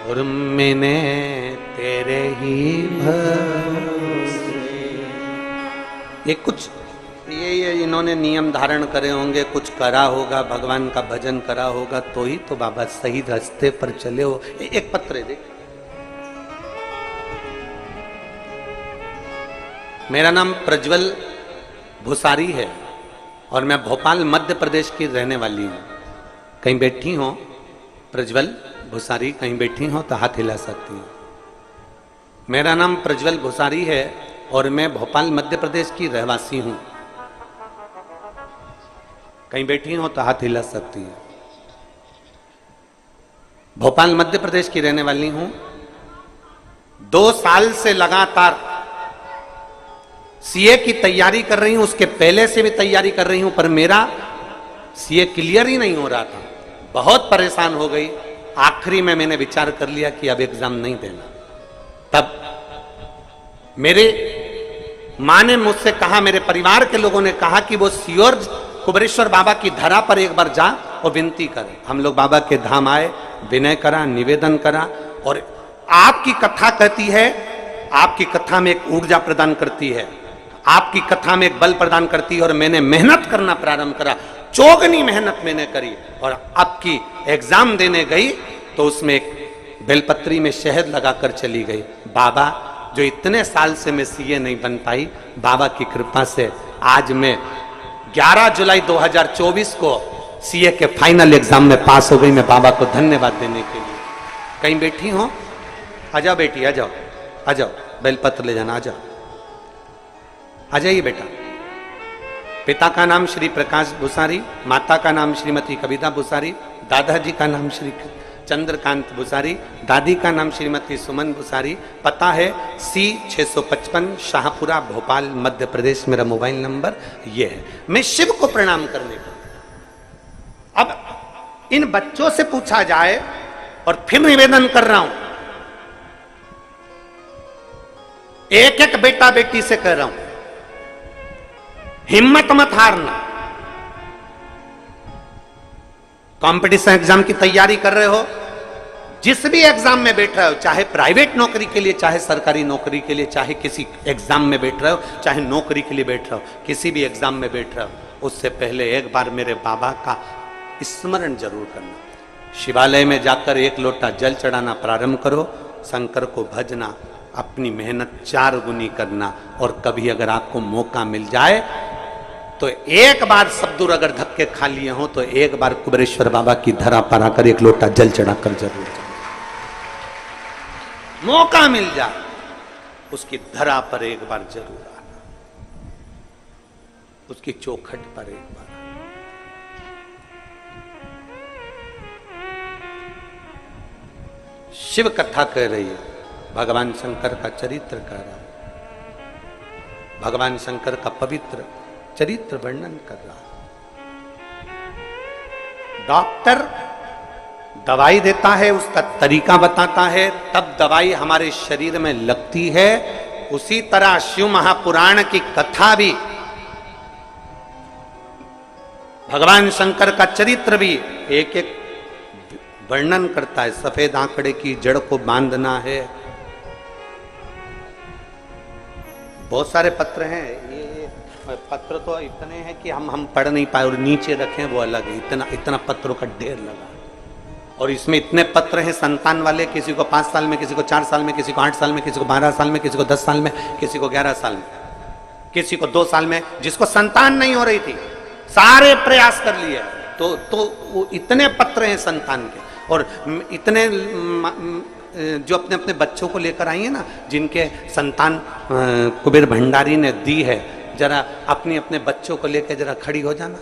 और मैंने तेरे ही भरोसे, ये कुछ ये इन्होंने नियम धारण करे होंगे, कुछ करा होगा, भगवान का भजन करा होगा, तो ही तो बाबा सही रास्ते पर चले हो। एक पत्र देख, मेरा नाम प्रज्वल भुसारी है और मैं भोपाल मध्य प्रदेश की रहने वाली हूँ। कहीं बैठी हो प्रज्वल भुसारी, कहीं बैठी हो तो हाथ हिला सकती हूँ। मेरा नाम प्रज्वल भुसारी है और मैं भोपाल मध्य प्रदेश की रहवासी हूँ। कहीं बैठी हो तो हाथ हिला सकती है। भोपाल मध्य प्रदेश की रहने वाली हूँ। 2 साल से लगातार सीए की तैयारी कर रही हूँ, उसके पहले से भी तैयारी कर रही हूँ, पर मेरा सीए क्लियर ही नहीं हो रहा था। बहुत परेशान हो गई। आखिरी में मैंने विचार कर लिया कि अब एग्जाम नहीं देना। तब मेरे माँ ने मुझसे कहा, मेरे परिवार के लोगों ने कहा कि वो सियोर कुबेरेश्वर बाबा की धरा पर एक बार जा और विनती करे। हम लोग बाबा के धाम आए, विनय करा, निवेदन करा। और आपकी कथा कहती है, आपकी कथा में एक ऊर्जा प्रदान करती है, आपकी कथा में एक बल प्रदान करती है। और मैंने मेहनत करना प्रारंभ करा, चौगनी मेहनत मैंने करी। और आपकी एग्जाम देने गई तो उसमें एक बेलपत्री में शहद लगाकर चली गई। बाबा, जो इतने साल से मैं सीए नहीं बन पाई, बाबा की कृपा से आज मैं 11 जुलाई 2024 को सीए के फाइनल एग्जाम में पास हो गई। मैं बाबा को धन्यवाद देने के लिए। कहीं बैठी हो, आ जाओ बेटी, आ जाओ, आ जाओ, बेलपत्र ले जाना, आ जाओ, आ जाइए बेटा। पिता का नाम श्री प्रकाश भूसारी, माता का नाम श्रीमती कविता भूसारी, दादाजी का नाम श्री चंद्रकांत भूसारी, दादी का नाम श्रीमती सुमन भूसारी। पता है सी 655 शाहपुरा भोपाल मध्य प्रदेश। मेरा मोबाइल नंबर ये है। मैं शिव को प्रणाम करने को। अब इन बच्चों से पूछा जाए, और फिर निवेदन कर रहा हूं, एक एक बेटा बेटी से कह रहा हूं, हिम्मत मत हारना। कंपटीशन एग्जाम की तैयारी कर रहे हो, जिस भी एग्जाम में बैठ रहे हो, चाहे प्राइवेट नौकरी के लिए, चाहे सरकारी नौकरी के लिए, चाहे किसी एग्जाम में बैठ रहे हो, चाहे नौकरी के लिए बैठ रहे हो, किसी भी एग्जाम में बैठ रहे हो, उससे पहले एक बार मेरे बाबा का स्मरण जरूर करना। शिवालय में जाकर एक लोटा जल चढ़ाना प्रारंभ करो, शंकर को भजना, अपनी मेहनत 4 गुनी करना, और कभी अगर आपको मौका मिल जाए तो एक बार सब दूर अगर धक्के खा लिए हो तो एक बार कुबेरेश्वर बाबा की धरा पर आकर एक लोटा जल चढ़ाकर जरूर जाए। मौका मिल जाए उसकी धरा पर एक बार जरूर आना, उसकी चौखट पर एक बार। शिव कथा कह रही है, भगवान शंकर का चरित्र कह रहा है, भगवान शंकर का पवित्र चरित्र वर्णन कर रहा है। डॉक्टर दवाई देता है, उसका तरीका बताता है, तब दवाई हमारे शरीर में लगती है। उसी तरह शिव महापुराण की कथा भी, भगवान शंकर का चरित्र भी एक एक वर्णन करता है। सफेद आंकड़े की जड़ को बांधना है। बहुत सारे पत्र हैं, ये पत्र तो इतने हैं कि हम पढ़ नहीं पाए, और नीचे रखें वो अलग है। इतना पत्रों का ढेर लगा, और इसमें इतने पत्र हैं संतान वाले, किसी को 5 साल में, किसी को 4 साल में, किसी को 8 साल में, किसी को 12 साल में, किसी को 10 साल में, किसी को 11 साल में, किसी को 2 साल में, जिसको संतान नहीं हो रही थी, सारे प्रयास कर लिए। तो वो इतने पत्र हैं संतान के, और इतने जो अपने अपने बच्चों को लेकर आई है ना, जिनके संतान कुबेर भंडारी ने दी है, जरा अपने अपने बच्चों को लेकर जरा खड़ी हो जाना,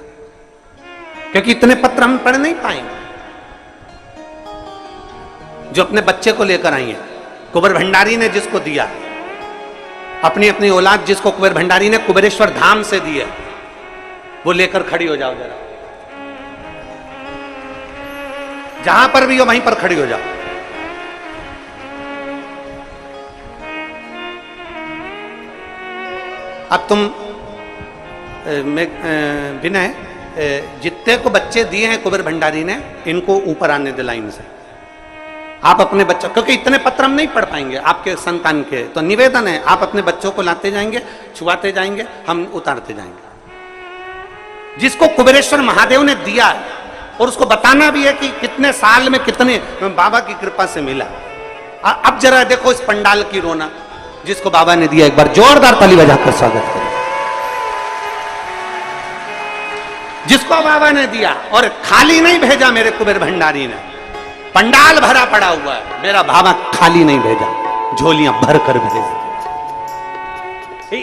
क्योंकि इतने पत्र हम पढ़ नहीं पाएंगे। जो अपने बच्चे को लेकर आई है, कुबेर भंडारी ने जिसको दिया, अपनी अपनी औलाद जिसको कुबेर भंडारी ने कुबेरेश्वर धाम से दी है, वो लेकर खड़ी हो जाओ जरा। जहां पर भी हो वहीं पर खड़ी हो जाओ। अब तुम विनय, जितने को बच्चे दिए हैं कुबेर भंडारी ने, इनको ऊपर आने दे लाइन से। आप अपने बच्चों, क्योंकि इतने पत्र हम नहीं पढ़ पाएंगे आपके संतान के, तो निवेदन है आप अपने बच्चों को लाते जाएंगे, छुआते जाएंगे, हम उतारते जाएंगे। जिसको कुबेरेश्वर महादेव ने दिया है, और उसको बताना भी है कि कितने साल में कितने बाबा की कृपा से मिला। अब जरा देखो इस पंडाल की रोना, जिसको बाबा ने दिया, एक बार जोरदार ताली बजाकर स्वागत करें। जिसको बाबा ने दिया, और खाली नहीं भेजा मेरे कुबेर भंडारी ने, पंडाल भरा पड़ा हुआ है, मेरा बाबा खाली नहीं भेजा, झोलियां भर कर भेज।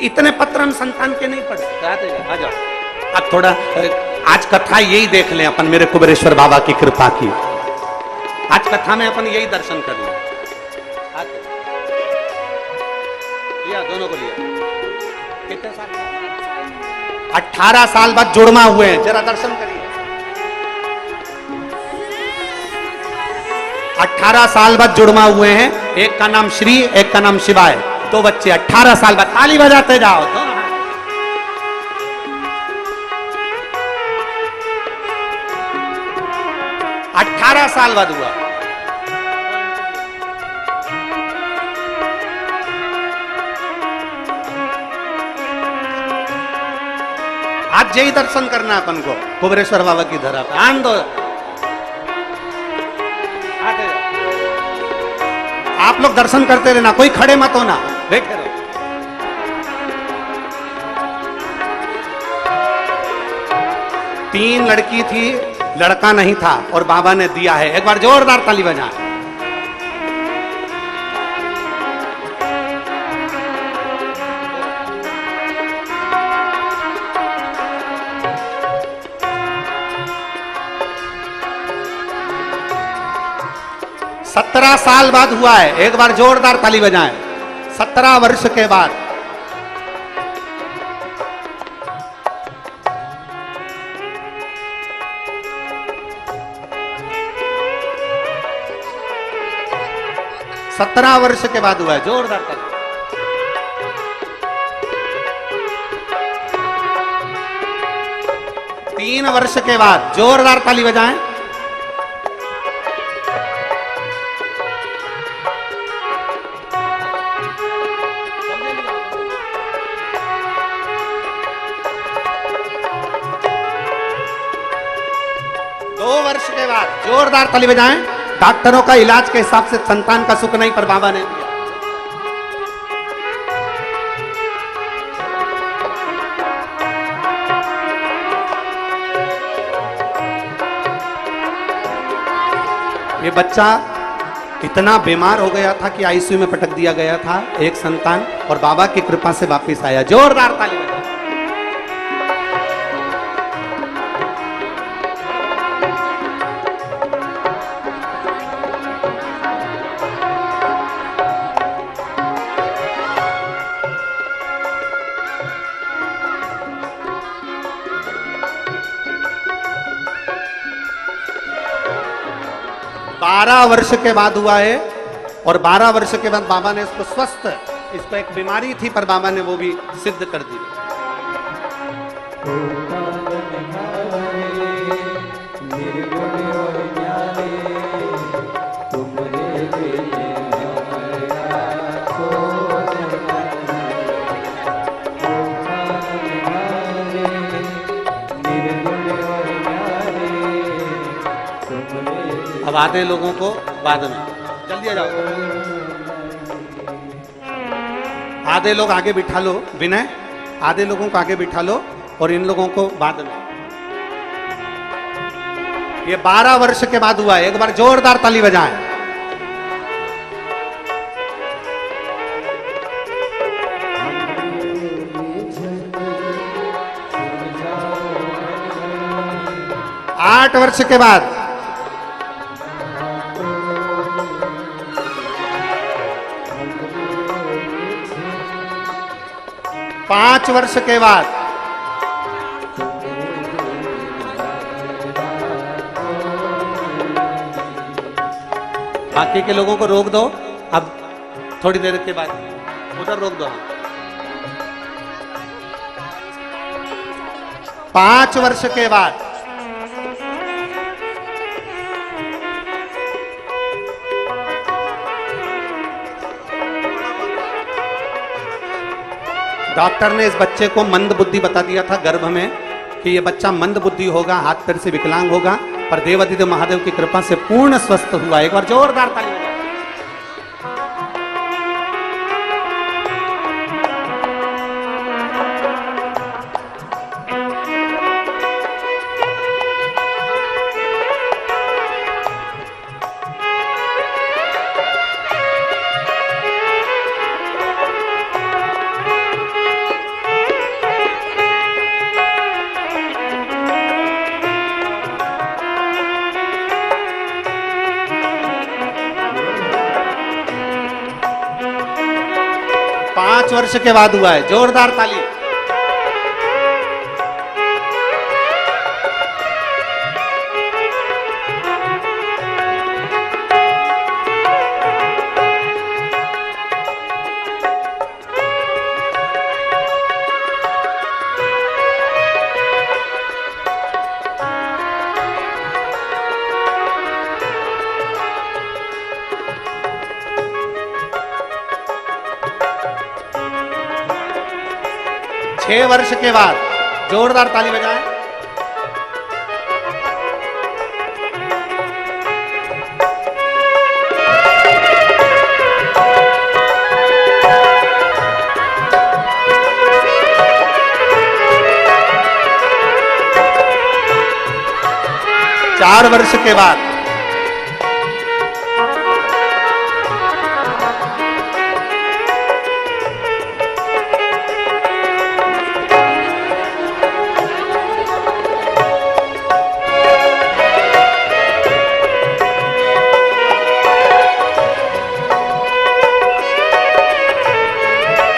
इतने पत्र हम संतान के नहीं पढ़ते। आ जाओ, अब थोड़ा आज कथा यही देख लें अपन, मेरे कुबेरेश्वर बाबा की कृपा की। आज कथा में अपन यही दर्शन कर लें। लिया, दोनों को लिया। कितने साल? 18 साल बाद जुड़मा हुए हैं, जरा दर्शन करिए। 18 साल बाद जुड़मा हुए हैं, एक का नाम श्री, एक का नाम शिवाय। 2 बच्चे 18 साल बाद, ताली बजाते जाओ। तो 18 साल बाद हुआ। आज यही दर्शन करना अपन को, कुबेरेश्वर बाबा की धरा पे। आन दो, आप लोग दर्शन करते रहना, कोई खड़े मत होना, बैठे रहो। तीन लड़की थी, लड़का नहीं था, और बाबा ने दिया है। एक बार जोरदार ताली बजा। 17 साल बाद हुआ है, एक बार जोरदार ताली बजाएं। 17 वर्ष के बाद। सत्रह वर्ष के बाद हुआ है, जोरदार ताली। 3 वर्ष के बाद जोरदार ताली बजाएं। 2 वर्ष के बाद जोरदार ताली बजाएं। डॉक्टरों का इलाज के हिसाब से संतान का सुख नहीं, पर बाबा ने दिया। ये बच्चा इतना बीमार हो गया था कि आईसीयू में पटक दिया गया था, एक संतान, और बाबा की कृपा से वापस आया। जोरदार ताली बजाएं। बारह वर्ष के बाद हुआ है, और 12 वर्ष के बाद बाबा ने इसको स्वस्थ, इसको एक बीमारी थी पर बाबा ने वो भी सिद्ध कर दी। अब आधे लोगों को बाद में, जल्दी आ जाओ। आधे लोग आगे बिठा लो, विनय, आधे लोगों को आगे बिठा लो और इन लोगों को बाद में। ये 12 वर्ष के बाद हुआ है, एक बार जोरदार ताली बजाएं। आठ वर्ष के बाद 5 वर्ष के बाद बाकी के लोगों को रोक दो, अब थोड़ी देर के बाद उधर रोक दो। 5 वर्ष के बाद डॉक्टर ने इस बच्चे को मंद बुद्धि बता दिया था गर्भ में कि ये बच्चा मंद बुद्धि होगा, हाथ पैर से विकलांग होगा, पर देवाधिदेव महादेव की कृपा से पूर्ण स्वस्थ हुआ। एक बार जोरदार ताली। 5 वर्ष के बाद हुआ है, जोरदार ताली। छह वर्ष के बाद जोरदार ताली बजाएं। चार वर्ष के बाद 5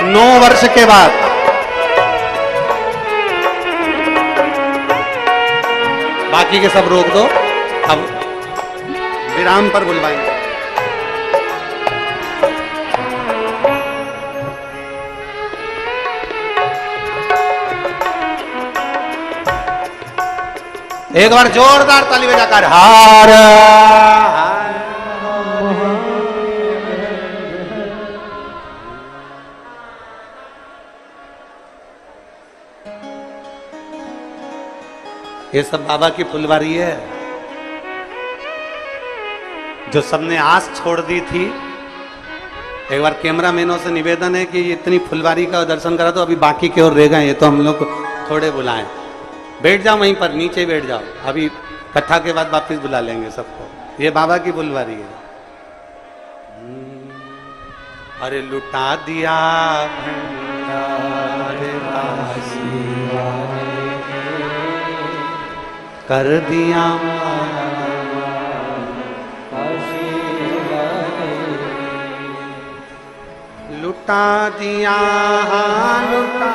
9 वर्ष के बाद बाकी के सब रोक दो, अब विराम पर बुलवाएंगे। एक बार जोरदार ताली बजाकर हार ये सब बाबा की फुलवारी है। जो सबने आस छोड़ दी थी, एक बार कैमरामैनों से निवेदन है कि इतनी फुलवारी का दर्शन करा तो अभी बाकी की ओर रह गए, ये तो हम लोग थोड़े बुलाएं। बैठ जाओ वहीं पर, नीचे बैठ जाओ, अभी कथा के बाद वापस बुला लेंगे सबको। ये बाबा की फुलवारी है। अरे लुटा दिया कर दिया लुटा दिया, लुटा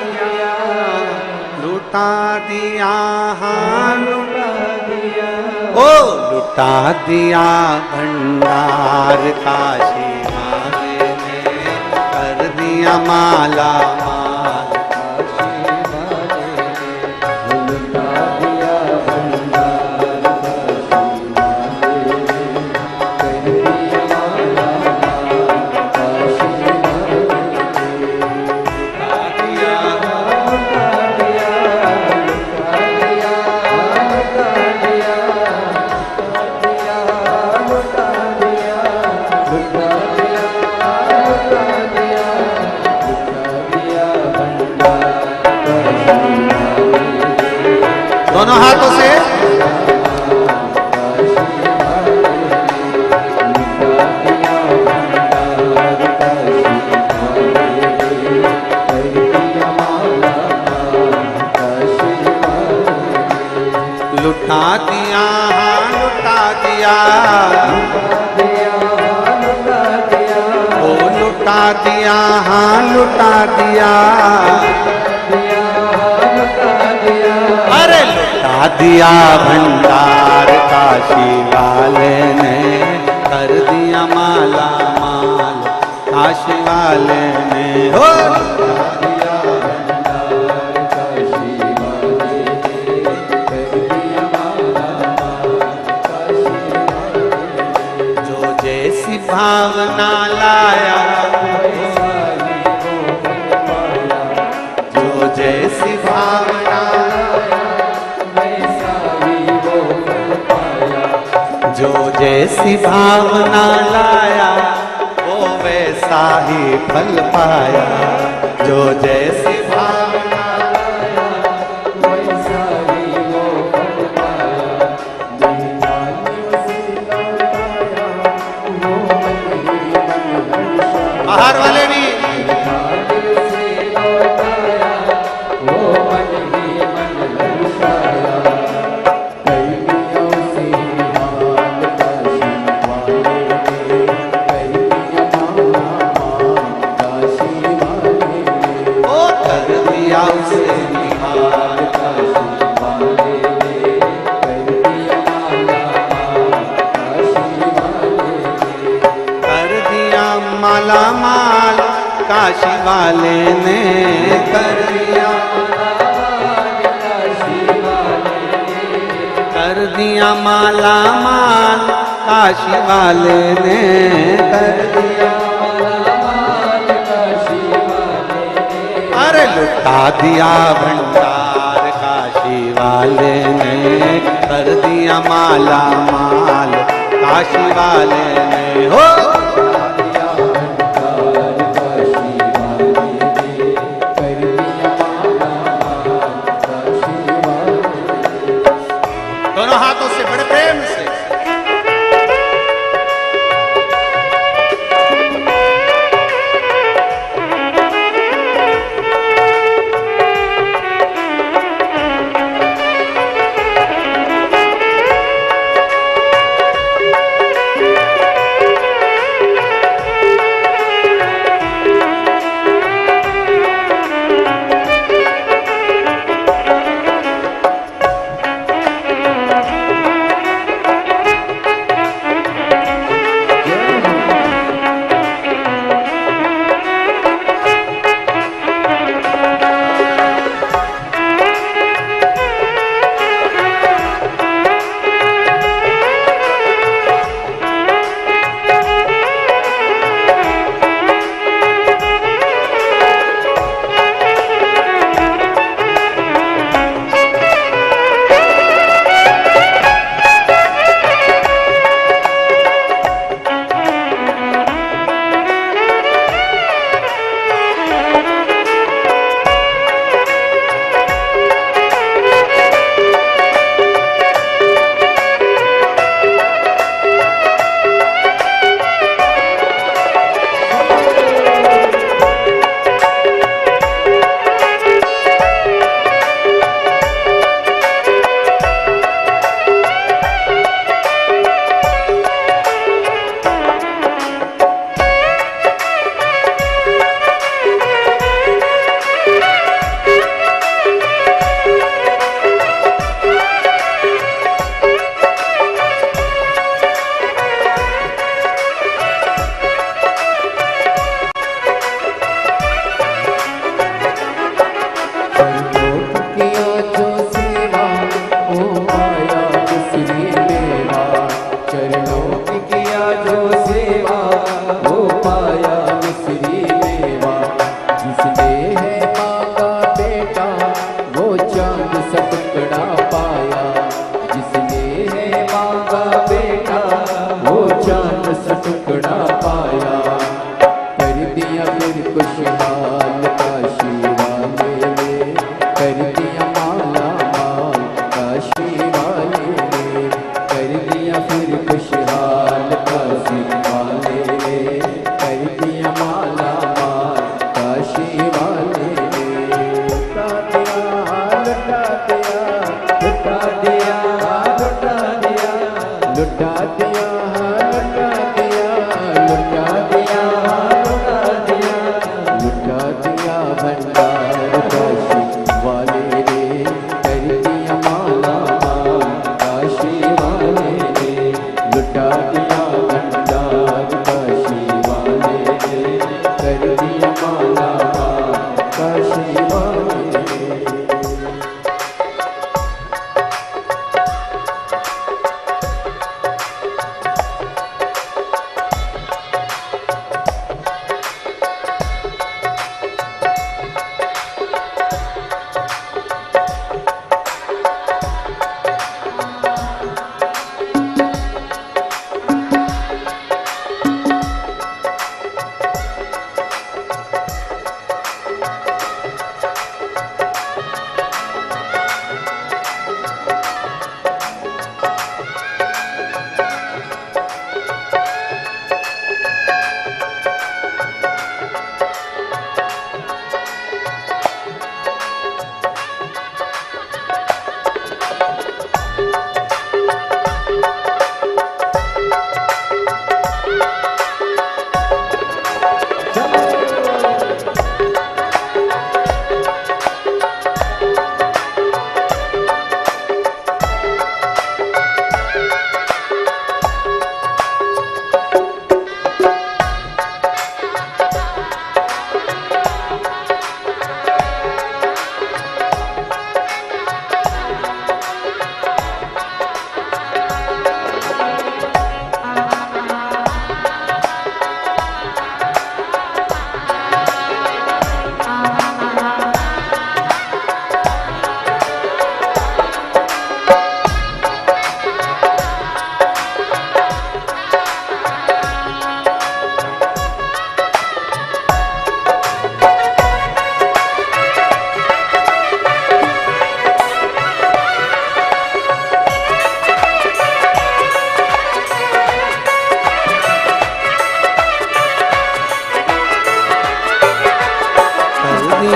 दिया, लुटा दिया, लुटा दिया, ओ लुटा दिया भंडार काशी वाले ने, कर दिया माला माल काशी वाले ने, लुटा दिया भंडार काशी वाले ने, कर दिया माला माल काशी वाले ने, लुटा दिया, लुटा दिया, लुटा दिया, लुटा दिया, लुटा दिया, लुटा दिया, लुटा दिया, लुटा दिया भंडार काशी वाले ने। दोनों हाथों से लुटा दिया, लुटा दिया, ओ लुटा दिया, हाँ लुटा दिया, अरे लुटा दिया भंडार काशी वाले ने, कर दिया माला माल काशी वाले ने, हो लुटा दिया भंडार काशी वाले ने, कर दिया माला माल काशी वाले ने। जो जैसी भावना लाया, जो जैसी भावना जो जैसी भावना लाया, वो वैसा ही फल पाया, जो जैसी भावना लाया, वैसा ही वो फल पाया, बाहर वाले भी माला माल काशी वाले ने, कर दिया कर दिया माला माल काशी वाले ने, कर दिया माला माल काशी वाले ने, अरे लुटा दिया भंडार काशी वाले ने, कर दिया माला माल काशी वाले ने, हो दोनों हाथों से बड़े प्रेम से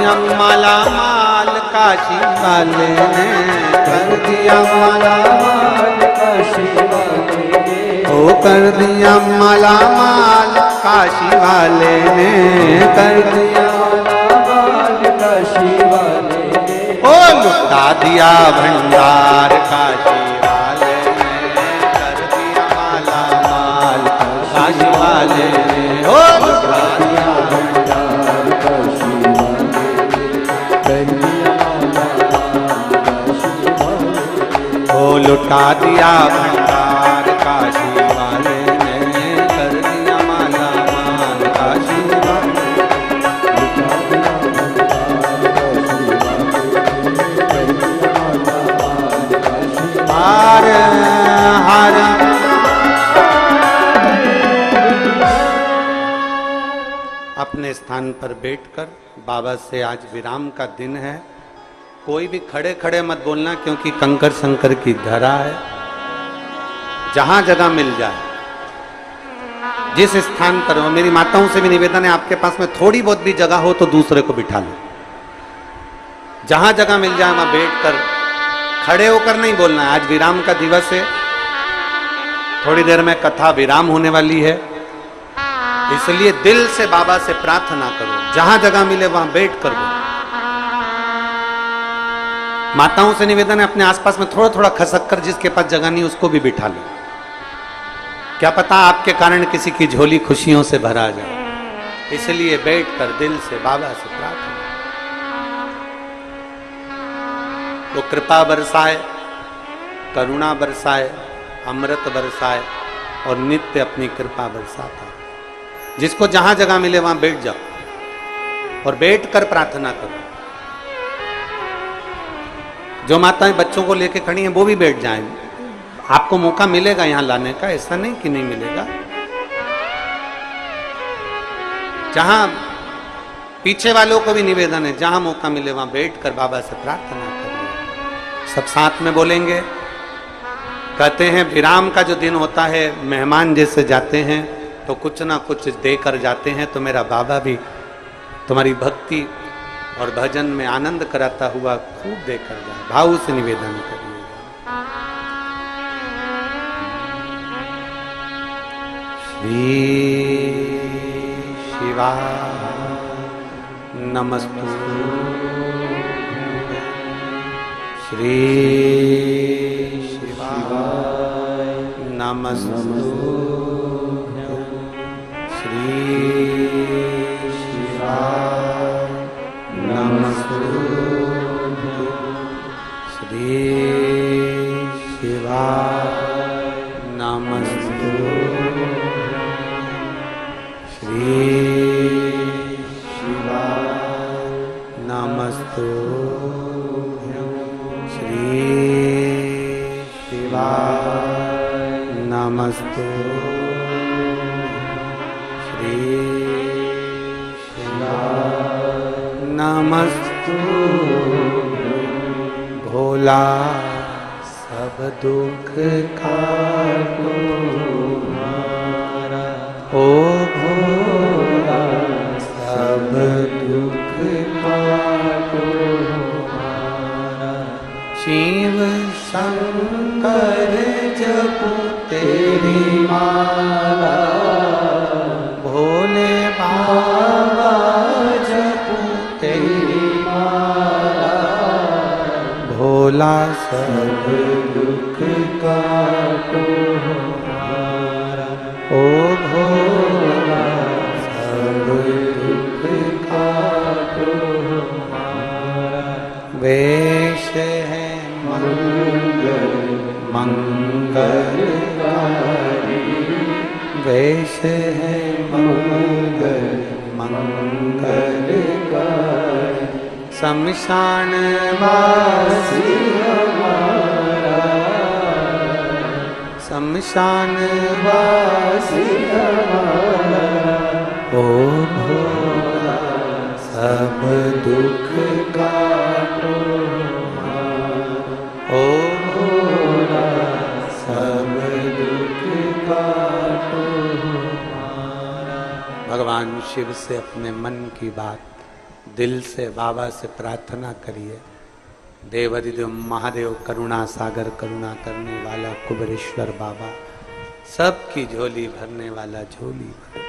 दिया माला माल काशी वाले ने, कर दिया माला माल काशी वाले ने, ओ कर दिया माला माल काशी वाले ने, कर दिया माला माल काशी वाले ने, ओ लुटा दिया भंडार काशी वाले ने, कर दिया माला माल काशी वाले ने, ओ लुटा दिया भंडार काशी वाले ने, कर दिया माला माल काशी वाले ने, ओ लुटा दिया भंडार काशी वाले ने, कर दिया माला माल काशी वाले ने, लुटा दिया भंडार काशी वाले ने, कर दिया माला माल काशी वाले ने। हर हर अपने स्थान पर बैठकर बाबा से आज विराम का दिन है। कोई भी खड़े खड़े मत बोलना, क्योंकि कंकर शंकर की धरा है। जहां जगह मिल जाए, जिस स्थान पर हो, मेरी माताओं से भी निवेदन है, आपके पास में थोड़ी बहुत भी जगह हो तो दूसरे को बिठा लो। जहां जगह मिल जाए वहां बैठकर, खड़े होकर नहीं बोलना है। आज विराम का दिवस है, थोड़ी देर में कथा विराम होने वाली है, इसलिए दिल से बाबा से प्रार्थना करो। जहां जगह मिले वहां बैठ कर बोलो। माताओं से निवेदन है, अपने आसपास में थोड़ा थोड़ा खसक कर, जिसके पास जगह नहीं उसको भी बिठा लो। क्या पता आपके कारण किसी की झोली खुशियों से भरा जाए, इसलिए बैठकर दिल से बाबा से प्रार्थना। वो कृपा बरसाए, करुणा बरसाए, अमृत बरसाए और नित्य अपनी कृपा बरसाता है। जिसको जहां जगह मिले वहां बैठ जाओ और बैठकर प्रार्थना करो। जो माताएं बच्चों को लेके खड़ी हैं वो भी बैठ जाएं। आपको मौका मिलेगा यहां लाने का, ऐसा नहीं कि नहीं मिलेगा। जहां पीछे वालों को भी निवेदन है, जहां मौका मिले वहां बैठकर बाबा से प्रार्थना करिए। सब साथ में बोलेंगे। कहते हैं विराम का जो दिन होता है, मेहमान जैसे जाते हैं तो कुछ ना कुछ देकर जाते हैं, तो मेरा बाबा भी तुम्हारी भक्ति और भजन में आनंद कराता हुआ खूब देकर जाए। भाव से निवेदन करिए। श्री शिवा नमस्तु, श्री शिवा नमस्तु, श्री शिवाय नमस्तुभ्यं, श्री शिवाय नमस्तुभ्यं, श्री शिवाय नमस्तुभ्यं, श्री शिवाय नमस्तुभ्यं, नमस्तु भोला सब दुख काटो हमारा, ओ भोला सब दुख काटो हमारा। शिव शंकर जपो तेरी माला, भोले बाबा जपो तेरी माला, भोला सब दुख काटो हमारा, ओ भोला सब दुख काटो हमारा। वेश है मंगल मंगलकारी, वेश है मंगल मंगलकारी। शमशान वासी हमारा, शमशान वासी हमारा, ओ भोला सब दुख काटो हमारा, ओ भोला सब दुख काटो हमारा। भगवान शिव से अपने मन की बात दिल से बाबा से प्रार्थना करिए, देवाधिदेव महादेव करुणा सागर, करुणा करने वाला कुबेरेश्वर बाबा, सबकी झोली भरने वाला झोली भरे।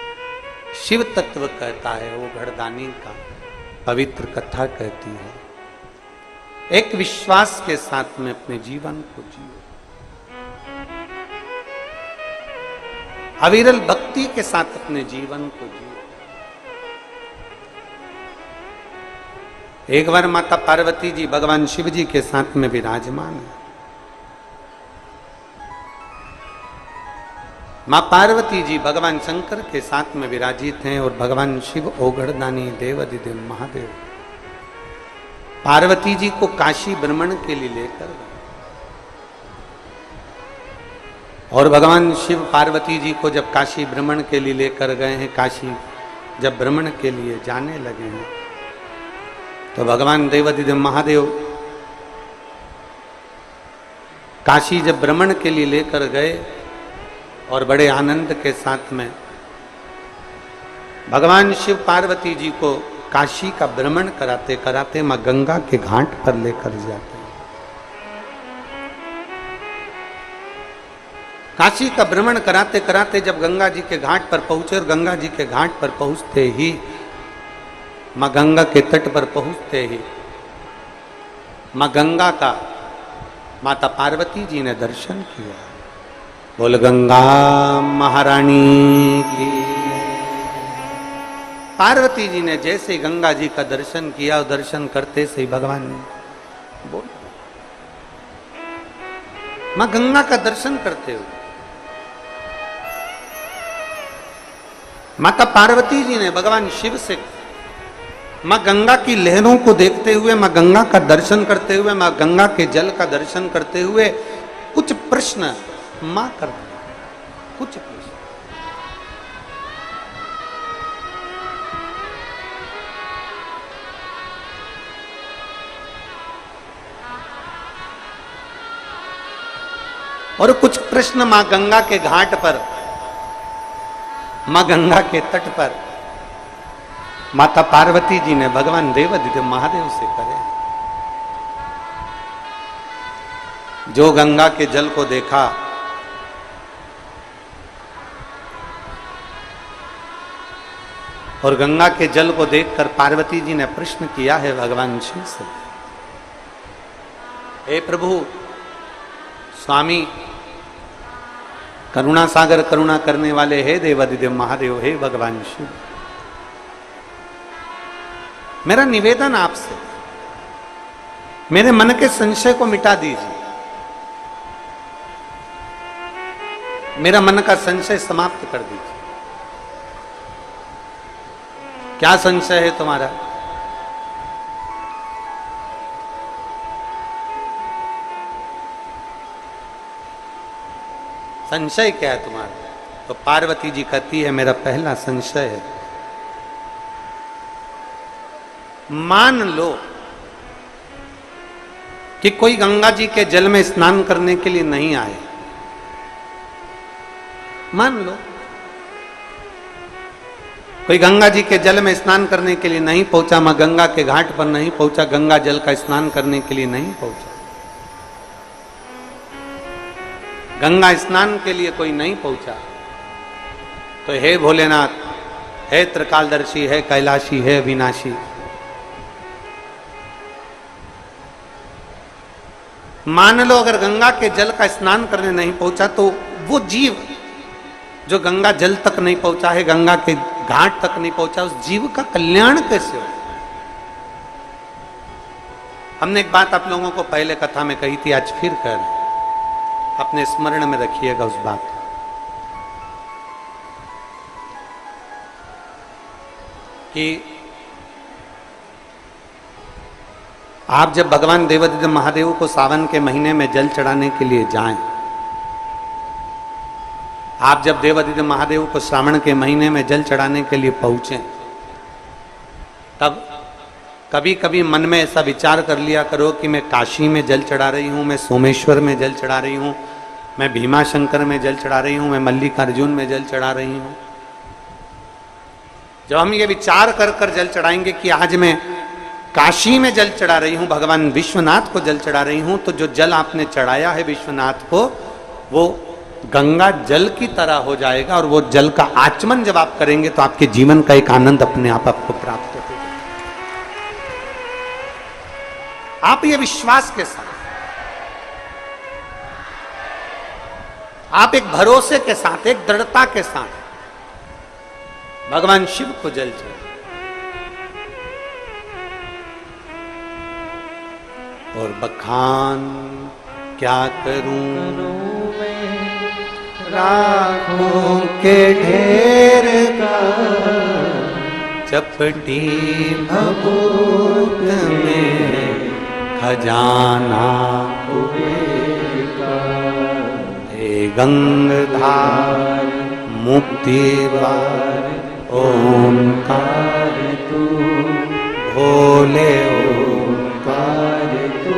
शिव तत्व कहता है, वो घड़दानी का पवित्र कथा कहती है। एक विश्वास के साथ में अपने जीवन को जियो, अविरल भक्ति के साथ अपने जीवन को जियो। एक बार माता पार्वती जी भगवान शिव जी के साथ में विराजमान है। मां पार्वती जी भगवान शंकर के साथ में विराजित हैं और भगवान शिव ओगढ़दानी देवाधिदेव महादेव पार्वती जी को काशी भ्रमण के लिए लेकर गए और भगवान शिव पार्वती जी को जब काशी भ्रमण के लिए लेकर गए हैं, काशी जब भ्रमण के लिए जाने लगे हैं, तो भगवान देवाधिदेव महादेव काशी जब भ्रमण के लिए लेकर गए और बड़े आनंद के साथ में भगवान शिव पार्वती जी को काशी का भ्रमण कराते कराते मां गंगा के घाट पर लेकर जाते हैं। काशी का भ्रमण कराते कराते जब गंगा जी के घाट पर पहुंचे और गंगा जी के घाट पर पहुंचते ही, मां गंगा के तट पर पहुंचते ही मां गंगा का माता पार्वती जी ने दर्शन किया। बोल गंगा महारानी की। पार्वती जी ने जैसे गंगा जी का दर्शन किया और दर्शन करते से ही भगवान ने बोल, मां गंगा का दर्शन करते हुए माता पार्वती जी ने भगवान शिव से मां गंगा की लहरों को देखते हुए, मां गंगा का दर्शन करते हुए, मां गंगा के जल का दर्शन करते हुए कुछ प्रश्न मां कर दिया, कुछ प्रश्न। और कुछ प्रश्न मां गंगा के घाट पर, मां गंगा के तट पर माता पार्वती जी ने भगवान देवाधिदेव महादेव से करे। जो गंगा के जल को देखा, और गंगा के जल को देखकर पार्वती जी ने प्रश्न किया है भगवान शिव से, हे प्रभु स्वामी करुणा सागर, करुणा करने वाले, हे देवाधिदेव महादेव, हे भगवान शिव, मेरा निवेदन आपसे, मेरे मन के संशय को मिटा दीजिए, मेरा मन का संशय समाप्त कर दीजिए। क्या संशय है तुम्हारा? संशय क्या है तुम्हारा? तो पार्वती जी कहती है, मेरा पहला संशय है, मान लो कि कोई गंगा जी के जल में स्नान करने के लिए नहीं आए, मान लो कोई गंगा जी के जल में स्नान करने के लिए नहीं पहुंचा, मां गंगा के घाट पर नहीं पहुंचा, गंगा जल का स्नान करने के लिए नहीं पहुंचा, गंगा स्नान के लिए कोई नहीं पहुंचा, तो हे भोलेनाथ, हे त्रिकालदर्शी, है कैलाशी, है विनाशी, मान लो अगर गंगा के जल का स्नान करने नहीं पहुंचा तो वो जीव जो गंगा जल तक नहीं पहुंचा है, गंगा के घाट तक नहीं पहुंचा, उस जीव का कल्याण कैसे हो? हमने एक बात आप लोगों को पहले कथा में कही थी, आज फिर कह रहे, अपने स्मरण में रखिएगा उस बात कि आप जब भगवान देवाधिदेव महादेव को सावन के महीने में जल चढ़ाने के लिए जाएं, आप जब देवाधिदेव महादेव को श्रावण के महीने में जल चढ़ाने के लिए पहुंचे, तब कभी कभी मन में ऐसा विचार कर लिया करो कि मैं काशी में जल चढ़ा रही हूं, मैं सोमेश्वर में जल चढ़ा रही हूं, मैं भीमाशंकर में जल चढ़ा रही हूं, मैं मल्लिकार्जुन में जल चढ़ा रही हूं। जब हम ये विचार कर कर जल चढ़ाएंगे कि आज मैं काशी में जल चढ़ा रही हूं, भगवान विश्वनाथ को जल चढ़ा रही हूं, तो जो जल आपने चढ़ाया है विश्वनाथ को वो गंगा जल की तरह हो जाएगा, और वो जल का आचमन जब आप करेंगे तो आपके जीवन का एक आनंद अपने आप आपको प्राप्त होगा। आप ये विश्वास के साथ, आप एक भरोसे के साथ, एक दृढ़ता के साथ भगवान शिव को जल चढ़ाएं। और बखान क्या करूं राखों के ढेर का, चपटी भभूत में खजाना कुबेर का। हे गंगाधार मुक्तिवार ओंकार तू, भोले ओंकार तू,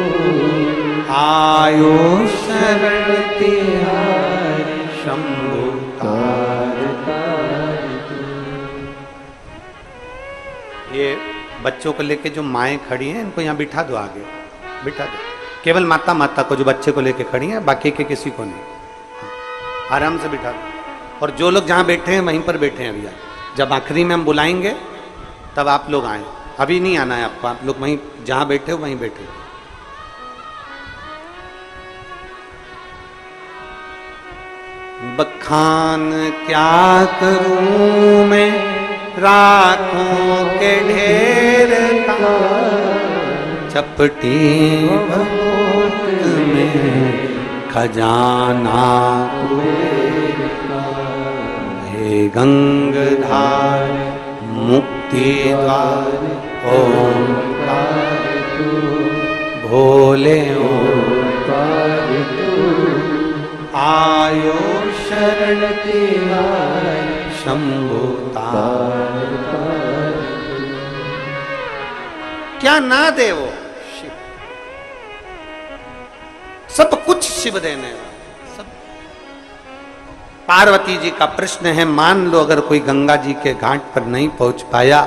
आयो शरण तिहारी शंभु तार तार तू। ये बच्चों को लेके जो माएँ खड़ी हैं, इनको यहाँ बिठा दो, आगे बिठा दो। केवल माता माता को, जो बच्चे को लेके खड़ी हैं, बाकी के किसी को नहीं, आराम से बिठा दो। और जो लोग जहाँ बैठे हैं वहीं पर बैठे हैं भैया। जब आखिरी में हम बुलाएंगे तब आप लोग आए, अभी नहीं आना है आपको, आप लोग वहीं जहाँ बैठे हो वहीं बैठे। बखान क्या करूं मैं राखों के ढेर का, चपटी भभूत में खजाना कुबेर का। हे गंगाधार मुक्ति द्वार ओंकार तू, भोले ओंकार तू, आयो शरण तिहारी शंभु तार तार। क्या ना दे वो शिव, सब कुछ शिव देने वाला। सब पार्वती जी का प्रश्न है, मान लो अगर कोई गंगा जी के घाट पर नहीं पहुंच पाया,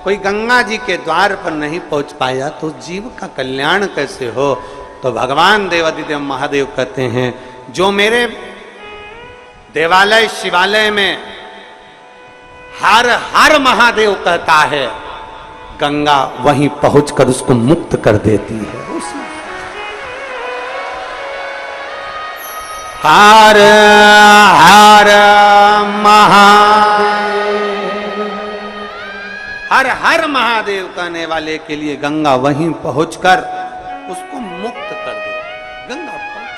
कोई गंगा जी के द्वार पर नहीं पहुंच पाया, तो जीव का कल्याण कैसे हो? तो भगवान देवादिदेव महादेव कहते हैं, जो मेरे देवालय शिवालय में हर हर महादेव कहता है, गंगा वहीं पहुंचकर उसको मुक्त कर देती है। हर हर हर महादेव कहने वाले के लिए गंगा वहीं पहुंचकर उसको मुक्त कर दे। गंगा पहुंच,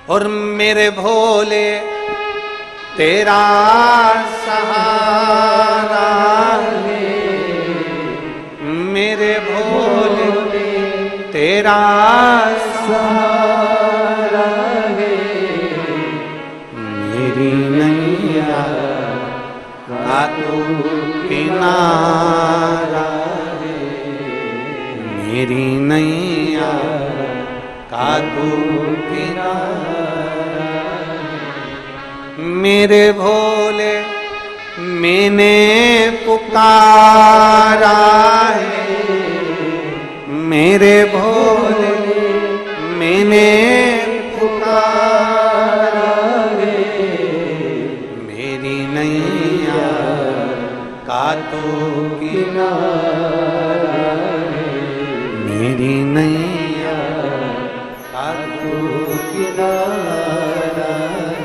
और मेरे भोले तेरा सहारा है, मेरे भोले तेरा सहारा है, मेरी नैया का तू किनारा है, मेरी नैया का तू किनारा है। मेरे भोले मैंने पुकारा है, मेरे भोले मैंने पुकारा है, मेरी नैया का तो किनारा है, मेरी नैया का तो किनारा है।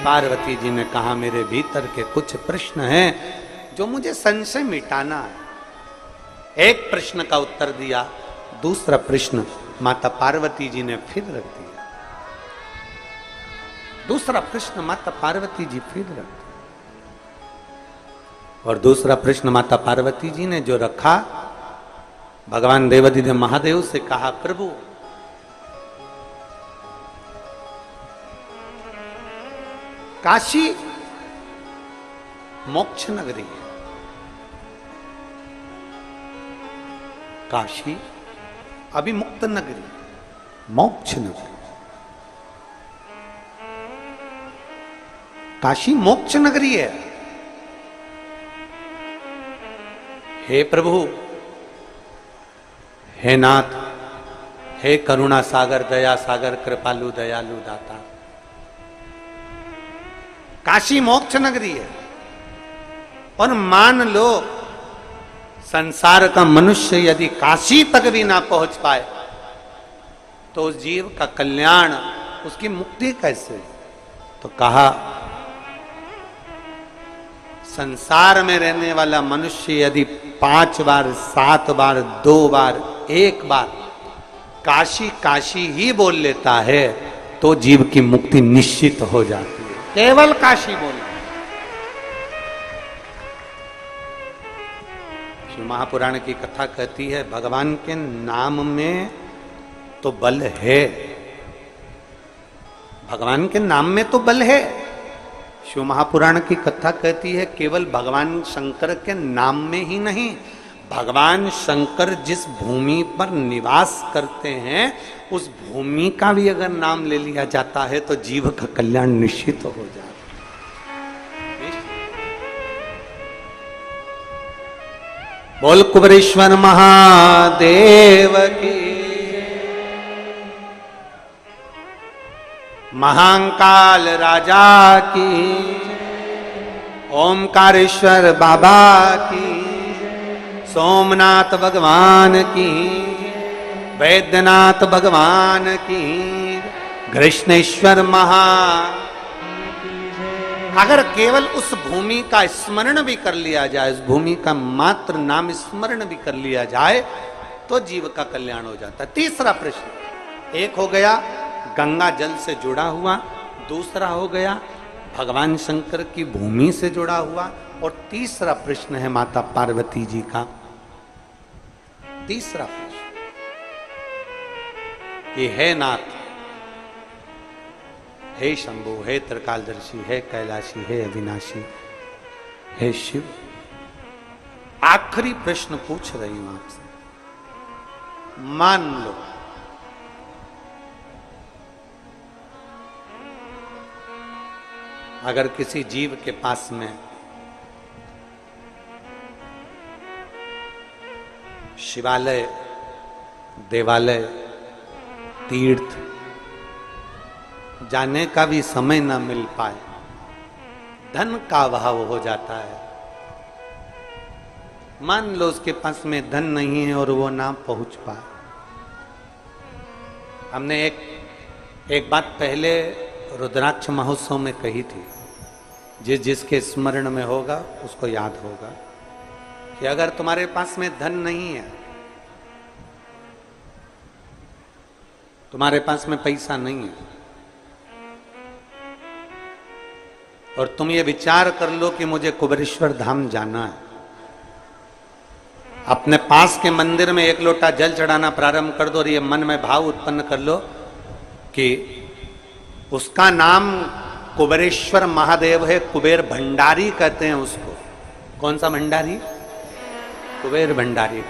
पार्वती जी ने कहा, मेरे भीतर के कुछ प्रश्न हैं जो मुझे संशय मिटाना है। एक प्रश्न का उत्तर दिया, दूसरा प्रश्न माता पार्वती जी ने फिर रख दिया। दूसरा प्रश्न माता पार्वती जी फिर रख दिया, और दूसरा प्रश्न माता पार्वती जी ने जो रखा, भगवान देवादिदेव महादेव से कहा, प्रभु काशी मोक्ष नगरी है, काशी अभी मुक्त नगरी, मोक्ष नगरी, काशी मोक्ष नगरी है। हे प्रभु, हे नाथ, हे करुणा सागर, दया सागर, कृपालु दयालु दाता, काशी मोक्ष नगरी है। और मान लो संसार का मनुष्य यदि काशी तक भी ना पहुंच पाए तो उस जीव का कल्याण, उसकी मुक्ति कैसे? तो कहा संसार में रहने वाला मनुष्य यदि 5 बार, 7 बार, 2 बार, 1 बार काशी काशी ही बोल लेता है तो जीव की मुक्ति निश्चित हो जाती है, केवल काशी बोलना। शिव महापुराण की कथा कहती है भगवान के नाम में तो बल है, भगवान के नाम में तो बल है। शिव महापुराण की कथा कहती है केवल भगवान शंकर के नाम में ही नहीं, भगवान शंकर जिस भूमि पर निवास करते हैं उस भूमि का भी अगर नाम ले लिया जाता है तो जीव का कल्याण निश्चित हो जाता है। बोल कुबरेश्वर महादेव की, महाकाल राजा की, ओमकारेश्वर बाबा की, सोमनाथ भगवान की, वैद्यनाथ भगवान की, कृष्णेश्वर महा। अगर केवल उस भूमि का स्मरण भी कर लिया जाए, उस भूमि का मात्र नाम स्मरण भी कर लिया जाए तो जीव का कल्याण हो जाता है। तीसरा प्रश्न, एक हो गया गंगा जल से जुड़ा हुआ, दूसरा हो गया भगवान शंकर की भूमि से जुड़ा हुआ, और तीसरा प्रश्न है माता पार्वती जी का। तीसरा प्रश्न ये है नाथ, हे शंभु, हे त्रिकालदर्शी, हे कैलाशी, हे अविनाशी, हे शिव, आखिरी प्रश्न पूछ रही हूं आपसे। मान लो अगर किसी जीव के पास में शिवालय, देवालय, तीर्थ जाने का भी समय न मिल पाए, धन का अभाव हो जाता है, मान लो उसके पास में धन नहीं है और वो ना पहुंच पाए। हमने एक बात पहले रुद्राक्ष महोत्सव में कही थी, जिसके स्मरण में होगा उसको याद होगा कि अगर तुम्हारे पास में धन नहीं है, तुम्हारे पास में पैसा नहीं है, और तुम ये विचार कर लो कि मुझे कुबेरेश्वर धाम जाना है, अपने पास के मंदिर में 1 लोटा जल चढ़ाना प्रारंभ कर दो और ये मन में भाव उत्पन्न कर लो कि उसका नाम कुबेरेश्वर महादेव है, कुबेर भंडारी कहते हैं उसको। कौन सा भंडारी? कुबेर भंडारी।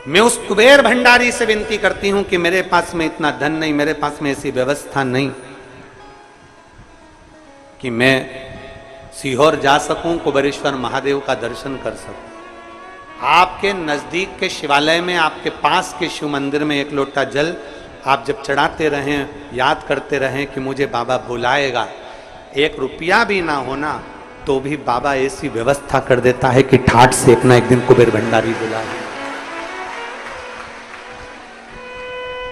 मैं उस कुबेर भंडारी से विनती करती हूं कि मेरे पास में इतना धन नहीं, मेरे पास में ऐसी व्यवस्था नहीं कि मैं सीहोर जा सकूं, कुबेरेश्वर महादेव का दर्शन कर सकूं। आपके नजदीक के शिवालय में, आपके पास के शिव मंदिर में 1 लोटा जल आप जब चढ़ाते रहें, याद करते रहें कि मुझे बाबा बुलाएगा, 1 रुपया भी ना होना तो भी बाबा ऐसी व्यवस्था कर देता है कि ठाठ से एक ना एक दिन कुबेर भंडारी बुलाए।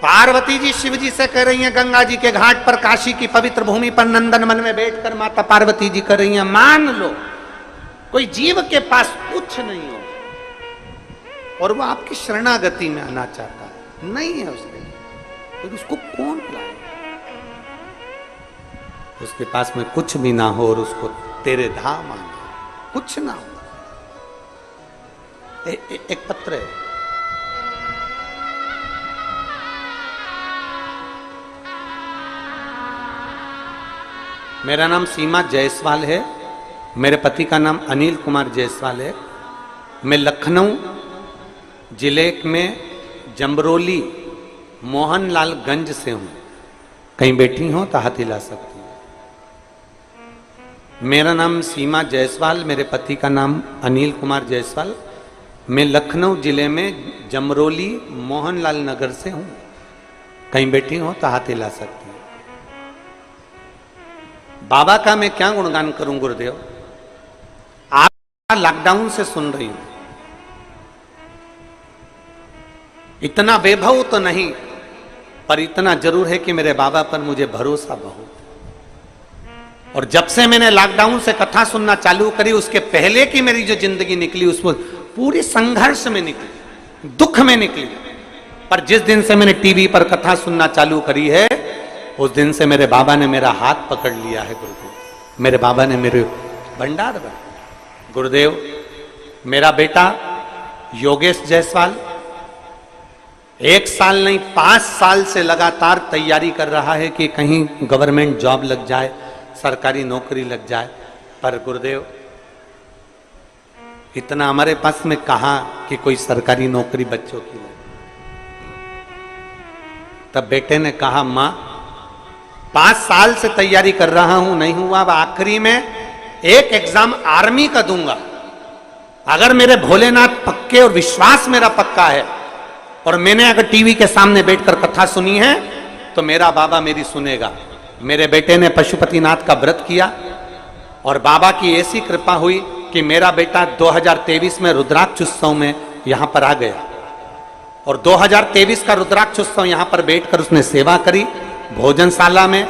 पार्वती जी शिव जी से कह रही हैं, गंगा जी के घाट पर, काशी की पवित्र भूमि पर, नंदन वन में बैठकर माता पार्वती जी कह रही हैं, मान लो कोई जीव के पास कुछ नहीं हो और वो आपकी शरणागति में आना चाहता है, नहीं है उसके लिए, तो उसको कौन लाए? उसके पास में कुछ भी ना हो और उसको तेरे धाम आना, कुछ ना हो। एक पत्र है, मेरा नाम सीमा जायसवाल है, मेरे पति का नाम अनिल कुमार जायसवाल है। मैं लखनऊ जिले में जमरोली मोहनलालगंज से हूं। कहीं बैठी हो तो हाथ हिला सकती हूं। मेरा नाम सीमा जायसवाल, मेरे पति का नाम अनिल कुमार जायसवाल। मैं लखनऊ जिले में जमरोली मोहनलाल नगर से हूं। कहीं बैठी हो तो हाथ हिला सकती हूं। बाबा का मैं क्या गुणगान करूं गुरुदेव। आप लॉकडाउन से सुन रही हूं, इतना वैभव तो नहीं, पर इतना जरूर है कि मेरे बाबा पर मुझे भरोसा बहुत। और जब से मैंने लॉकडाउन से कथा सुनना चालू करी, उसके पहले की मेरी जो जिंदगी निकली उसमें पूरी संघर्ष में निकली, दुख में निकली। पर जिस दिन से मैंने टीवी पर कथा सुनना चालू करी है, उस दिन से मेरे बाबा ने मेरा हाथ पकड़ लिया है गुरुदेव। मेरे बाबा ने मेरे भंडार बना। गुरुदेव, मेरा बेटा योगेश जायसवाल 1 साल नहीं 5 साल से लगातार तैयारी कर रहा है कि कहीं गवर्नमेंट जॉब लग जाए, सरकारी नौकरी लग जाए। पर गुरुदेव, इतना हमारे पास में कहा कि कोई सरकारी नौकरी बच्चों की लगे। तब बेटे ने कहा, मां 5 साल से तैयारी कर रहा हूं, नहीं हुआ। अब आखिरी में एक एग्जाम आर्मी का दूंगा। अगर मेरे भोलेनाथ पक्के और विश्वास मेरा पक्का है, और मैंने अगर टीवी के सामने बैठकर कथा सुनी है, तो मेरा बाबा मेरी सुनेगा। मेरे बेटे ने पशुपतिनाथ का व्रत किया और बाबा की ऐसी कृपा हुई कि मेरा बेटा 2023 में रुद्राक्ष उत्सव में यहां पर आ गया। और 2023 का रुद्राक्ष उत्सव यहां पर बैठकर उसने सेवा करी। भोजनशाला में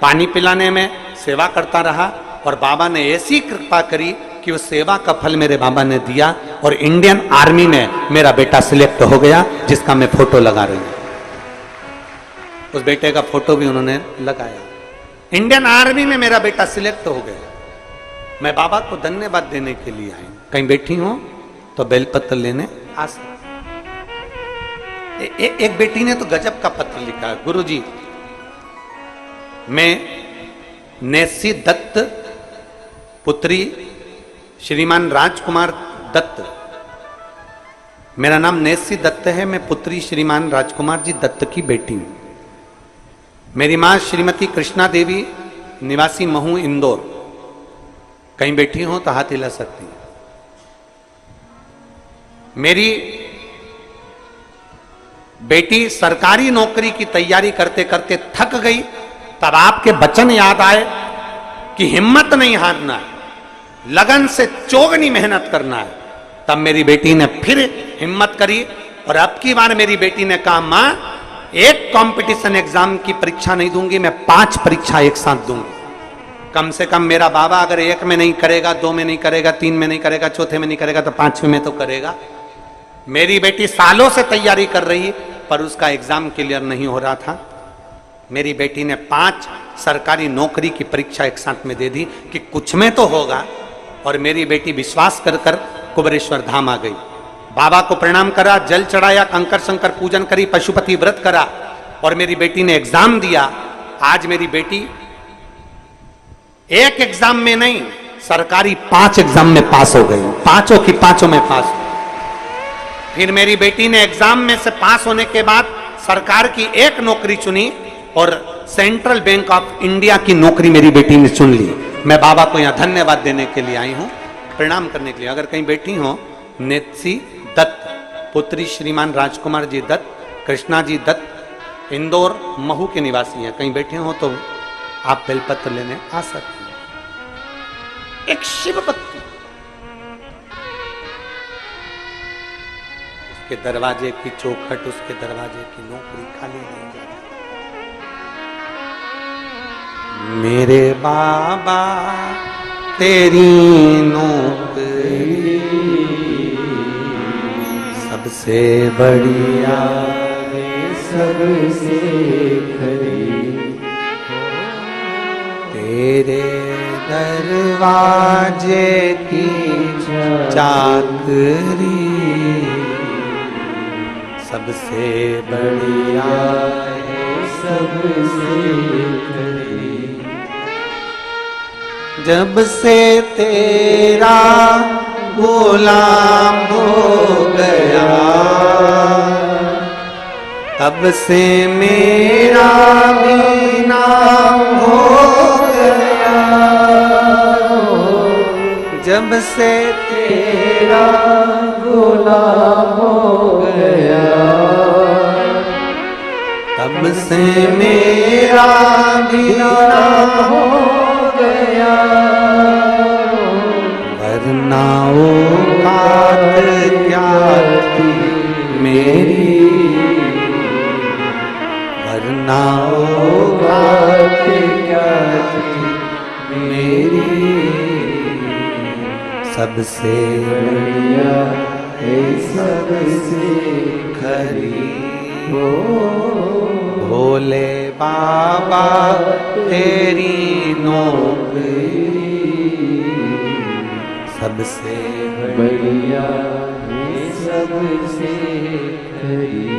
पानी पिलाने में सेवा करता रहा, और बाबा ने ऐसी कृपा करी कि उस सेवा का फल मेरे बाबा ने दिया, और इंडियन आर्मी में मेरा बेटा सिलेक्ट हो गया, जिसका मैं फोटो लगा रही हूं। उस बेटे का फोटो भी उन्होंने लगाया। इंडियन आर्मी में मेरा बेटा सिलेक्ट हो गया। मैं बाबा को धन्यवाद देने के लिए आई। कहीं बैठी हो तो बेलपत्र लेने आ सकते। एक बेटी ने तो गजब का पत्र लिखा, गुरुजी मैं नेसी दत्त पुत्री श्रीमान राजकुमार दत्त, मेरा नाम नेसी दत्त है, मैं पुत्री श्रीमान राजकुमार जी दत्त की बेटी हूं। मेरी मां श्रीमती कृष्णा देवी, निवासी महू इंदौर। कहीं बैठी हो तो हाथ हिला सकती है। मेरी बेटी सरकारी नौकरी की तैयारी करते करते थक गई। तब आपके वचन याद आए कि हिम्मत नहीं हारना है, लगन से चौगनी मेहनत करना है। तब मेरी बेटी ने फिर हिम्मत करी, और अब की बार मेरी बेटी ने कहा, मां एक कंपटीशन एग्जाम की परीक्षा नहीं दूंगी, मैं 5 परीक्षा एक साथ दूंगी। कम से कम मेरा बाबा अगर 1 में नहीं करेगा, 2 में नहीं करेगा, 3 में नहीं करेगा, 4थे में नहीं करेगा, तो 5वें में तो करेगा। मेरी बेटी सालों से तैयारी कर रही, पर उसका एग्जाम क्लियर नहीं हो रहा था। मेरी बेटी ने 5 सरकारी नौकरी की परीक्षा एक साथ में दे दी कि कुछ में तो होगा। और मेरी बेटी विश्वास कर कर कुबेरेश्वर धाम आ गई। बाबा को प्रणाम करा, जल चढ़ाया, कंकर शंकर पूजन करी, पशुपति व्रत करा, और मेरी बेटी ने एग्जाम दिया। आज मेरी बेटी एक एग्जाम में नहीं, सरकारी 5 एग्जाम में पास हो गई, 5 की 5 में पास। फिर मेरी बेटी ने एग्जाम में से पास होने के बाद सरकार की एक नौकरी चुनी, और सेंट्रल बैंक ऑफ इंडिया की नौकरी मेरी बेटी ने चुन ली। मैं बाबा को यहां धन्यवाद देने के लिए आई हूं, प्रणाम करने के लिए। अगर कहीं बैठी हो, नेत्सी दत्त पुत्री श्रीमान राजकुमार जी दत्त, कृष्णा जी दत्त, इंदौर महू के निवासी हैं। कहीं बैठे हो तो आप बेलपत्र लेने आ सकते हैं। एक शिव भक्ति, उसके दरवाजे की चौखट, उसके दरवाजे की नौकरी खाली नहीं जाती। मेरे बाबा तेरी नौकरी सबसे बढ़िया है, सबसे खरी, तेरे दरवाजे की चाकरी सबसे बढ़िया है, सबसे खरी। जब से तेरा गुलाम हो गया, तब से मेरा भी नाम हो गया। से तेरा गुलाम हो गया, तब से मेरा भी नाम हो गया, वरना औकात क्या थी मेरी, वरना औकात क्या थी मेरी, सबसे बढ़िया है सबसे खरी हो, भोले बाबा तेरी नौकरी, सबसे बढ़िया है सबसे खरी।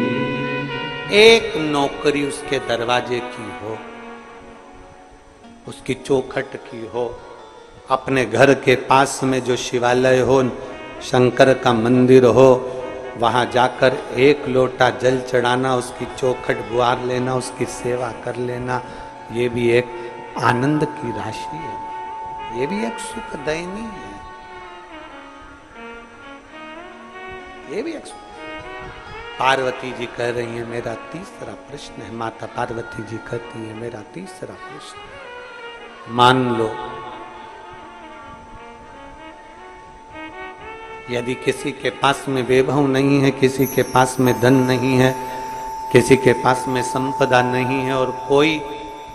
एक नौकरी उसके दरवाजे की हो, उसकी चौखट की हो, अपने घर के पास में जो शिवालय हो, शंकर का मंदिर हो, वहां जाकर एक लोटा जल चढ़ाना, उसकी चौखट गुहार लेना, उसकी सेवा कर लेना, ये भी एक आनंद की राशि है, ये भी एक सुखदायिनी है, ये भी एक सुख। पार्वती जी कह रही है मेरा तीसरा प्रश्न है, माता पार्वती जी कहती है मेरा तीसरा प्रश्न, मान लो यदि किसी के पास में वैभव नहीं है, किसी के पास में धन नहीं है, किसी के पास में संपदा नहीं है और कोई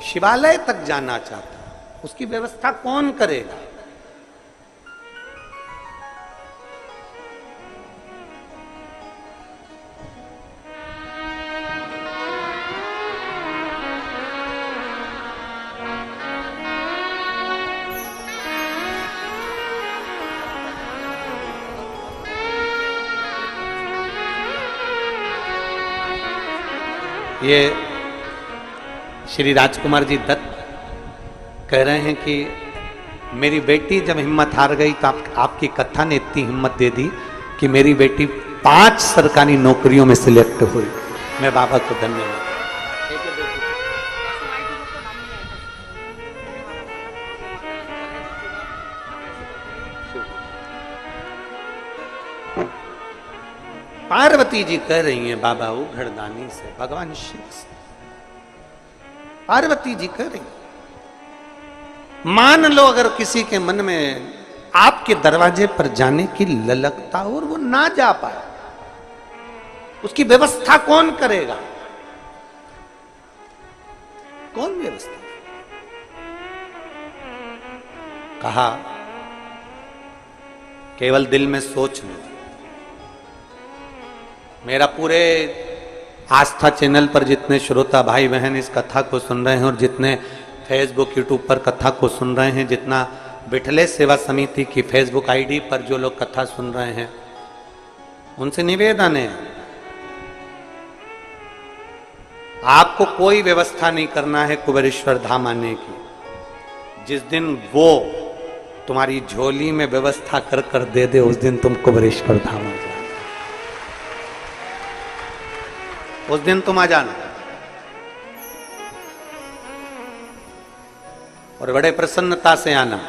शिवालय तक जाना चाहता है, उसकी व्यवस्था कौन करेगा? ये श्री राजकुमार जी दत्त कह रहे हैं कि मेरी बेटी जब हिम्मत हार गई तो आपकी कथा ने इतनी हिम्मत दे दी कि मेरी बेटी 5 सरकारी नौकरियों में सिलेक्ट हुई। मैं बाबा को धन्यवाद। पार्वती जी कह रही हैं बाबा उघड़दानी से, भगवान शिव से पार्वती जी कह रही, मान लो अगर किसी के मन में आपके दरवाजे पर जाने की ललकता और वो ना जा पाए, उसकी व्यवस्था कौन करेगा? कौन व्यवस्था? कहा केवल दिल में सोच लो। मेरा पूरे आस्था चैनल पर जितने श्रोता भाई बहन इस कथा को सुन रहे हैं और जितने फेसबुक यूट्यूब पर कथा को सुन रहे हैं, जितना बिठले सेवा समिति की फेसबुक आईडी पर जो लोग कथा सुन रहे हैं, उनसे निवेदन है आपको कोई व्यवस्था नहीं करना है कुबेरेश्वर धाम आने की। जिस दिन वो तुम्हारी झोली में व्यवस्था कर कर दे दे, उस दिन तुम कुबेरेश्वर धाम आ जाओ, उस दिन तुम आ जाना और बड़े प्रसन्नता से आना।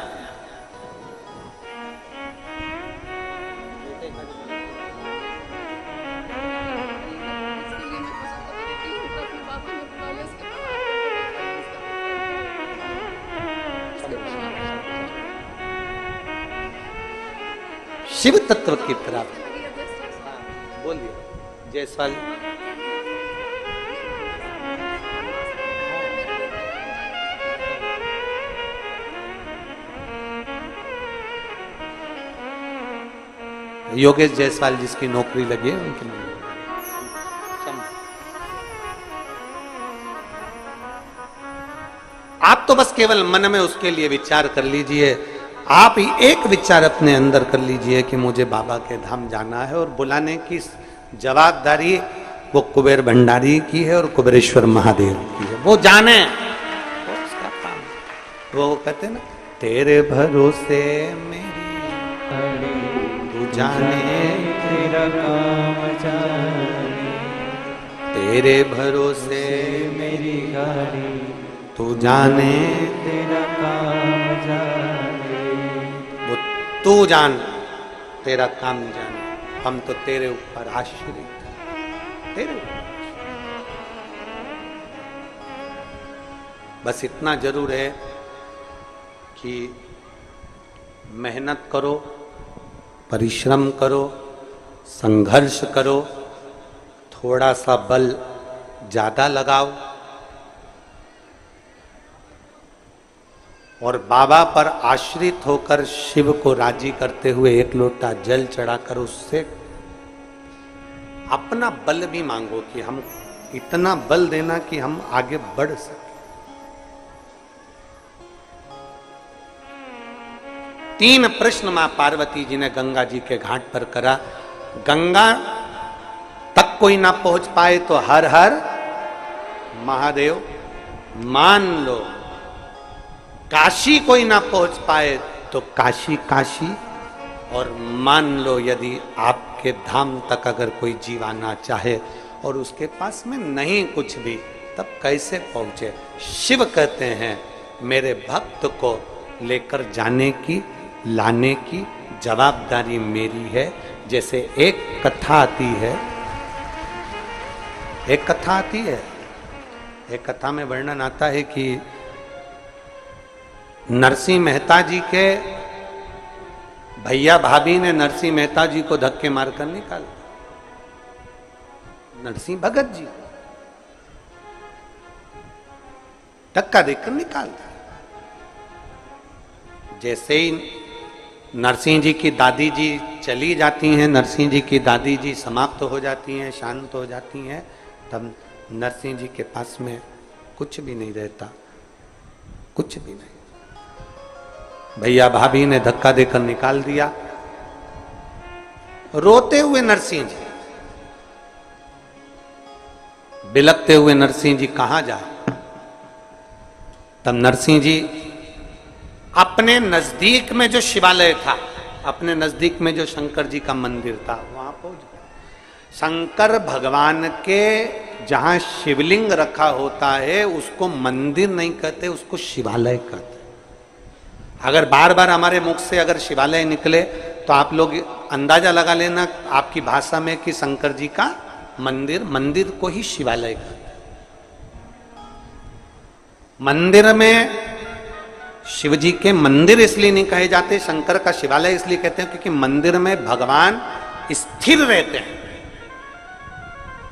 शिव तत्व की प्राप्ति। बोलिए जयसवाल। योगेश जायसवाल जिसकी नौकरी लगी है उनकी नौकरी। आप तो बस केवल मन में उसके लिए विचार कर लीजिए। आप ही एक विचार अपने अंदर कर लीजिए कि मुझे बाबा के धाम जाना है, और बुलाने की जवाबदारी वो कुबेर भंडारी की है और कुबेरेश्वर महादेव की है। वो जाने, वो उसका काम। वो कहते ना, तेरे भरोसे मेरी तू जाने, तेरा काम जाने, तेरे भरोसे मेरी गाड़ी तू जाने, तेरा काम जाने। तू जान, तेरा काम जाने, हम तो तेरे ऊपर आश्रित हैं, तेरे ऊपर। बस इतना जरूर है कि मेहनत करो, परिश्रम करो, संघर्ष करो, थोड़ा सा बल ज्यादा लगाओ और बाबा पर आश्रित होकर शिव को राजी करते हुए एक लोटा जल चढ़ाकर उससे अपना बल भी मांगो कि हम इतना बल देना कि हम आगे बढ़ सके। 3 प्रश्न मां पार्वती जी ने गंगा जी के घाट पर करा। गंगा तक कोई ना पहुंच पाए तो हर हर महादेव मान लो, काशी कोई ना पहुंच पाए तो काशी काशी, और मान लो यदि आपके धाम तक अगर कोई जीव आना चाहे और उसके पास में नहीं कुछ भी, तब कैसे पहुंचे। शिव कहते हैं मेरे भक्त को लेकर जाने की, लाने की जवाबदारी मेरी है। जैसे एक कथा आती है, एक कथा में वर्णन आता है कि नरसिंह मेहता जी के भैया भाभी ने नरसिंह मेहता जी को धक्के मारकर निकाल, नरसिंह भगत जी धक्का देकर निकाल दिया। जैसे ही नरसिंह जी की दादी जी चली जाती हैं, नरसिंह जी की दादी जी समाप्त हो जाती हैं, शांत हो जाती हैं, तब नरसिंह जी के पास में कुछ भी नहीं रहता, कुछ भी नहीं। भैया भाभी ने धक्का देकर निकाल दिया। रोते हुए नरसिंह जी, बिलखते हुए नरसिंह जी कहां जाए। तब नरसिंह जी अपने नजदीक में जो शिवालय था, अपने नजदीक में जो शंकर जी का मंदिर था, वहां पहुंच गए। शंकर भगवान के जहां शिवलिंग रखा होता है उसको मंदिर नहीं कहते, उसको शिवालय कहते। अगर बार बार हमारे मुख से अगर शिवालय निकले तो आप लोग अंदाजा लगा लेना आपकी भाषा में कि शंकर जी का मंदिर, मंदिर को ही शिवालय कहते। मंदिर में शिव जी के मंदिर इसलिए नहीं कहे जाते, शंकर का शिवालय इसलिए कहते हैं क्योंकि मंदिर में भगवान स्थिर रहते हैं,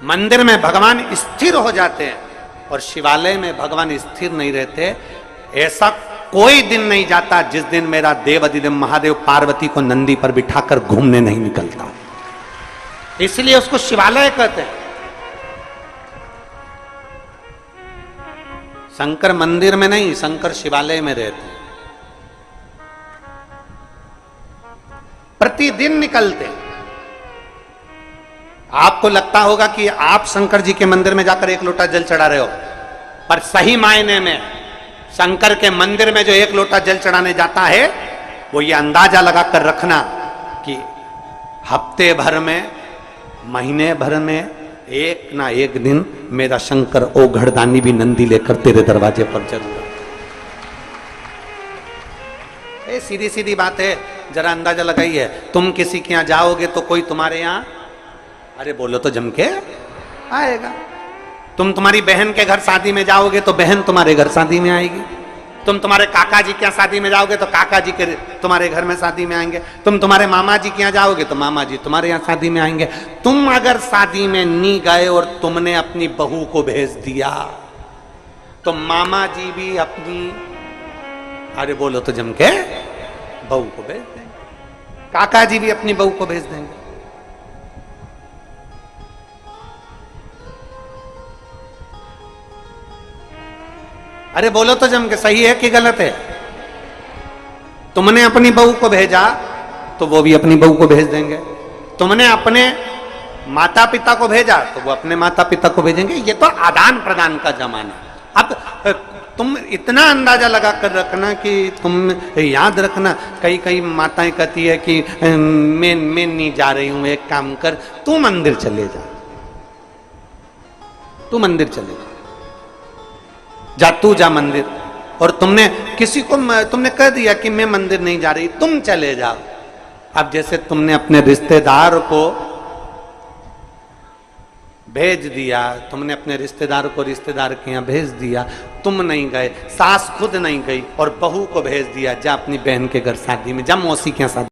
मंदिर में भगवान स्थिर हो जाते हैं और शिवालय में भगवान स्थिर नहीं रहते। ऐसा कोई दिन नहीं जाता जिस दिन मेरा देव अधिदेव महादेव पार्वती को नंदी पर बिठाकर घूमने नहीं निकलता, इसलिए उसको शिवालय कहते हैं। शंकर मंदिर में नहीं, शंकर शिवालय में रहते हैं, प्रतिदिन निकलते हैं। आपको लगता होगा कि आप शंकर जी के मंदिर में जाकर एक लोटा जल चढ़ा रहे हो, पर सही मायने में शंकर के मंदिर में जो एक लोटा जल चढ़ाने जाता है वो ये अंदाजा लगाकर रखना कि हफ्ते भर में, महीने भर में एक ना एक दिन मेरा शंकर ओ घड़दानी भी नंदी लेकर तेरे दरवाजे पर जरूर। ये सीधी सीधी बात है, जरा अंदाजा लगाइए। तुम किसी के यहां जाओगे तो कोई तुम्हारे यहां, अरे बोलो तो जम के आएगा। तुम तुम्हारी बहन के घर शादी में जाओगे तो बहन तुम्हारे घर शादी में आएगी। तुम तुम्हारे काका जी के यहाँ शादी में जाओगे तो काका जी के तुम्हारे घर में शादी में आएंगे। तुम तुम्हारे मामा जी के यहाँ जाओगे तो मामा जी तुम्हारे यहाँ शादी में आएंगे। तुम अगर शादी में नहीं गए और तुमने अपनी बहू को भेज दिया तो मामा जी भी अपनी, अरे बोलो तो जम के, बहू को भेज देंगे, काका जी भी अपनी बहू को भेज देंगे। अरे बोलो तो जम के, सही है कि गलत है? तुमने अपनी बहू को भेजा तो वो भी अपनी बहू को भेज देंगे। तुमने अपने माता पिता को भेजा तो वो अपने माता पिता को भेजेंगे। ये तो आदान प्रदान का जमाना। अब तुम इतना अंदाजा लगा कर रखना कि तुम याद रखना, कई कई माताएं कहती है कि मैं नहीं जा रही हूं, एक काम कर, तू मंदिर चले जा, तू मंदिर चले जा, जा तू जा मंदिर। और तुमने किसी को तुमने कह दिया कि मैं मंदिर नहीं जा रही, तुम चले जाओ, अब जैसे तुमने अपने रिश्तेदार को भेज दिया, तुमने अपने रिश्तेदार को रिश्तेदार के यहाँ भेज दिया, तुम नहीं गए, सास खुद नहीं गई और बहू को भेज दिया, जा अपनी बहन के घर शादी में, जा मौसी के यहाँ शादी।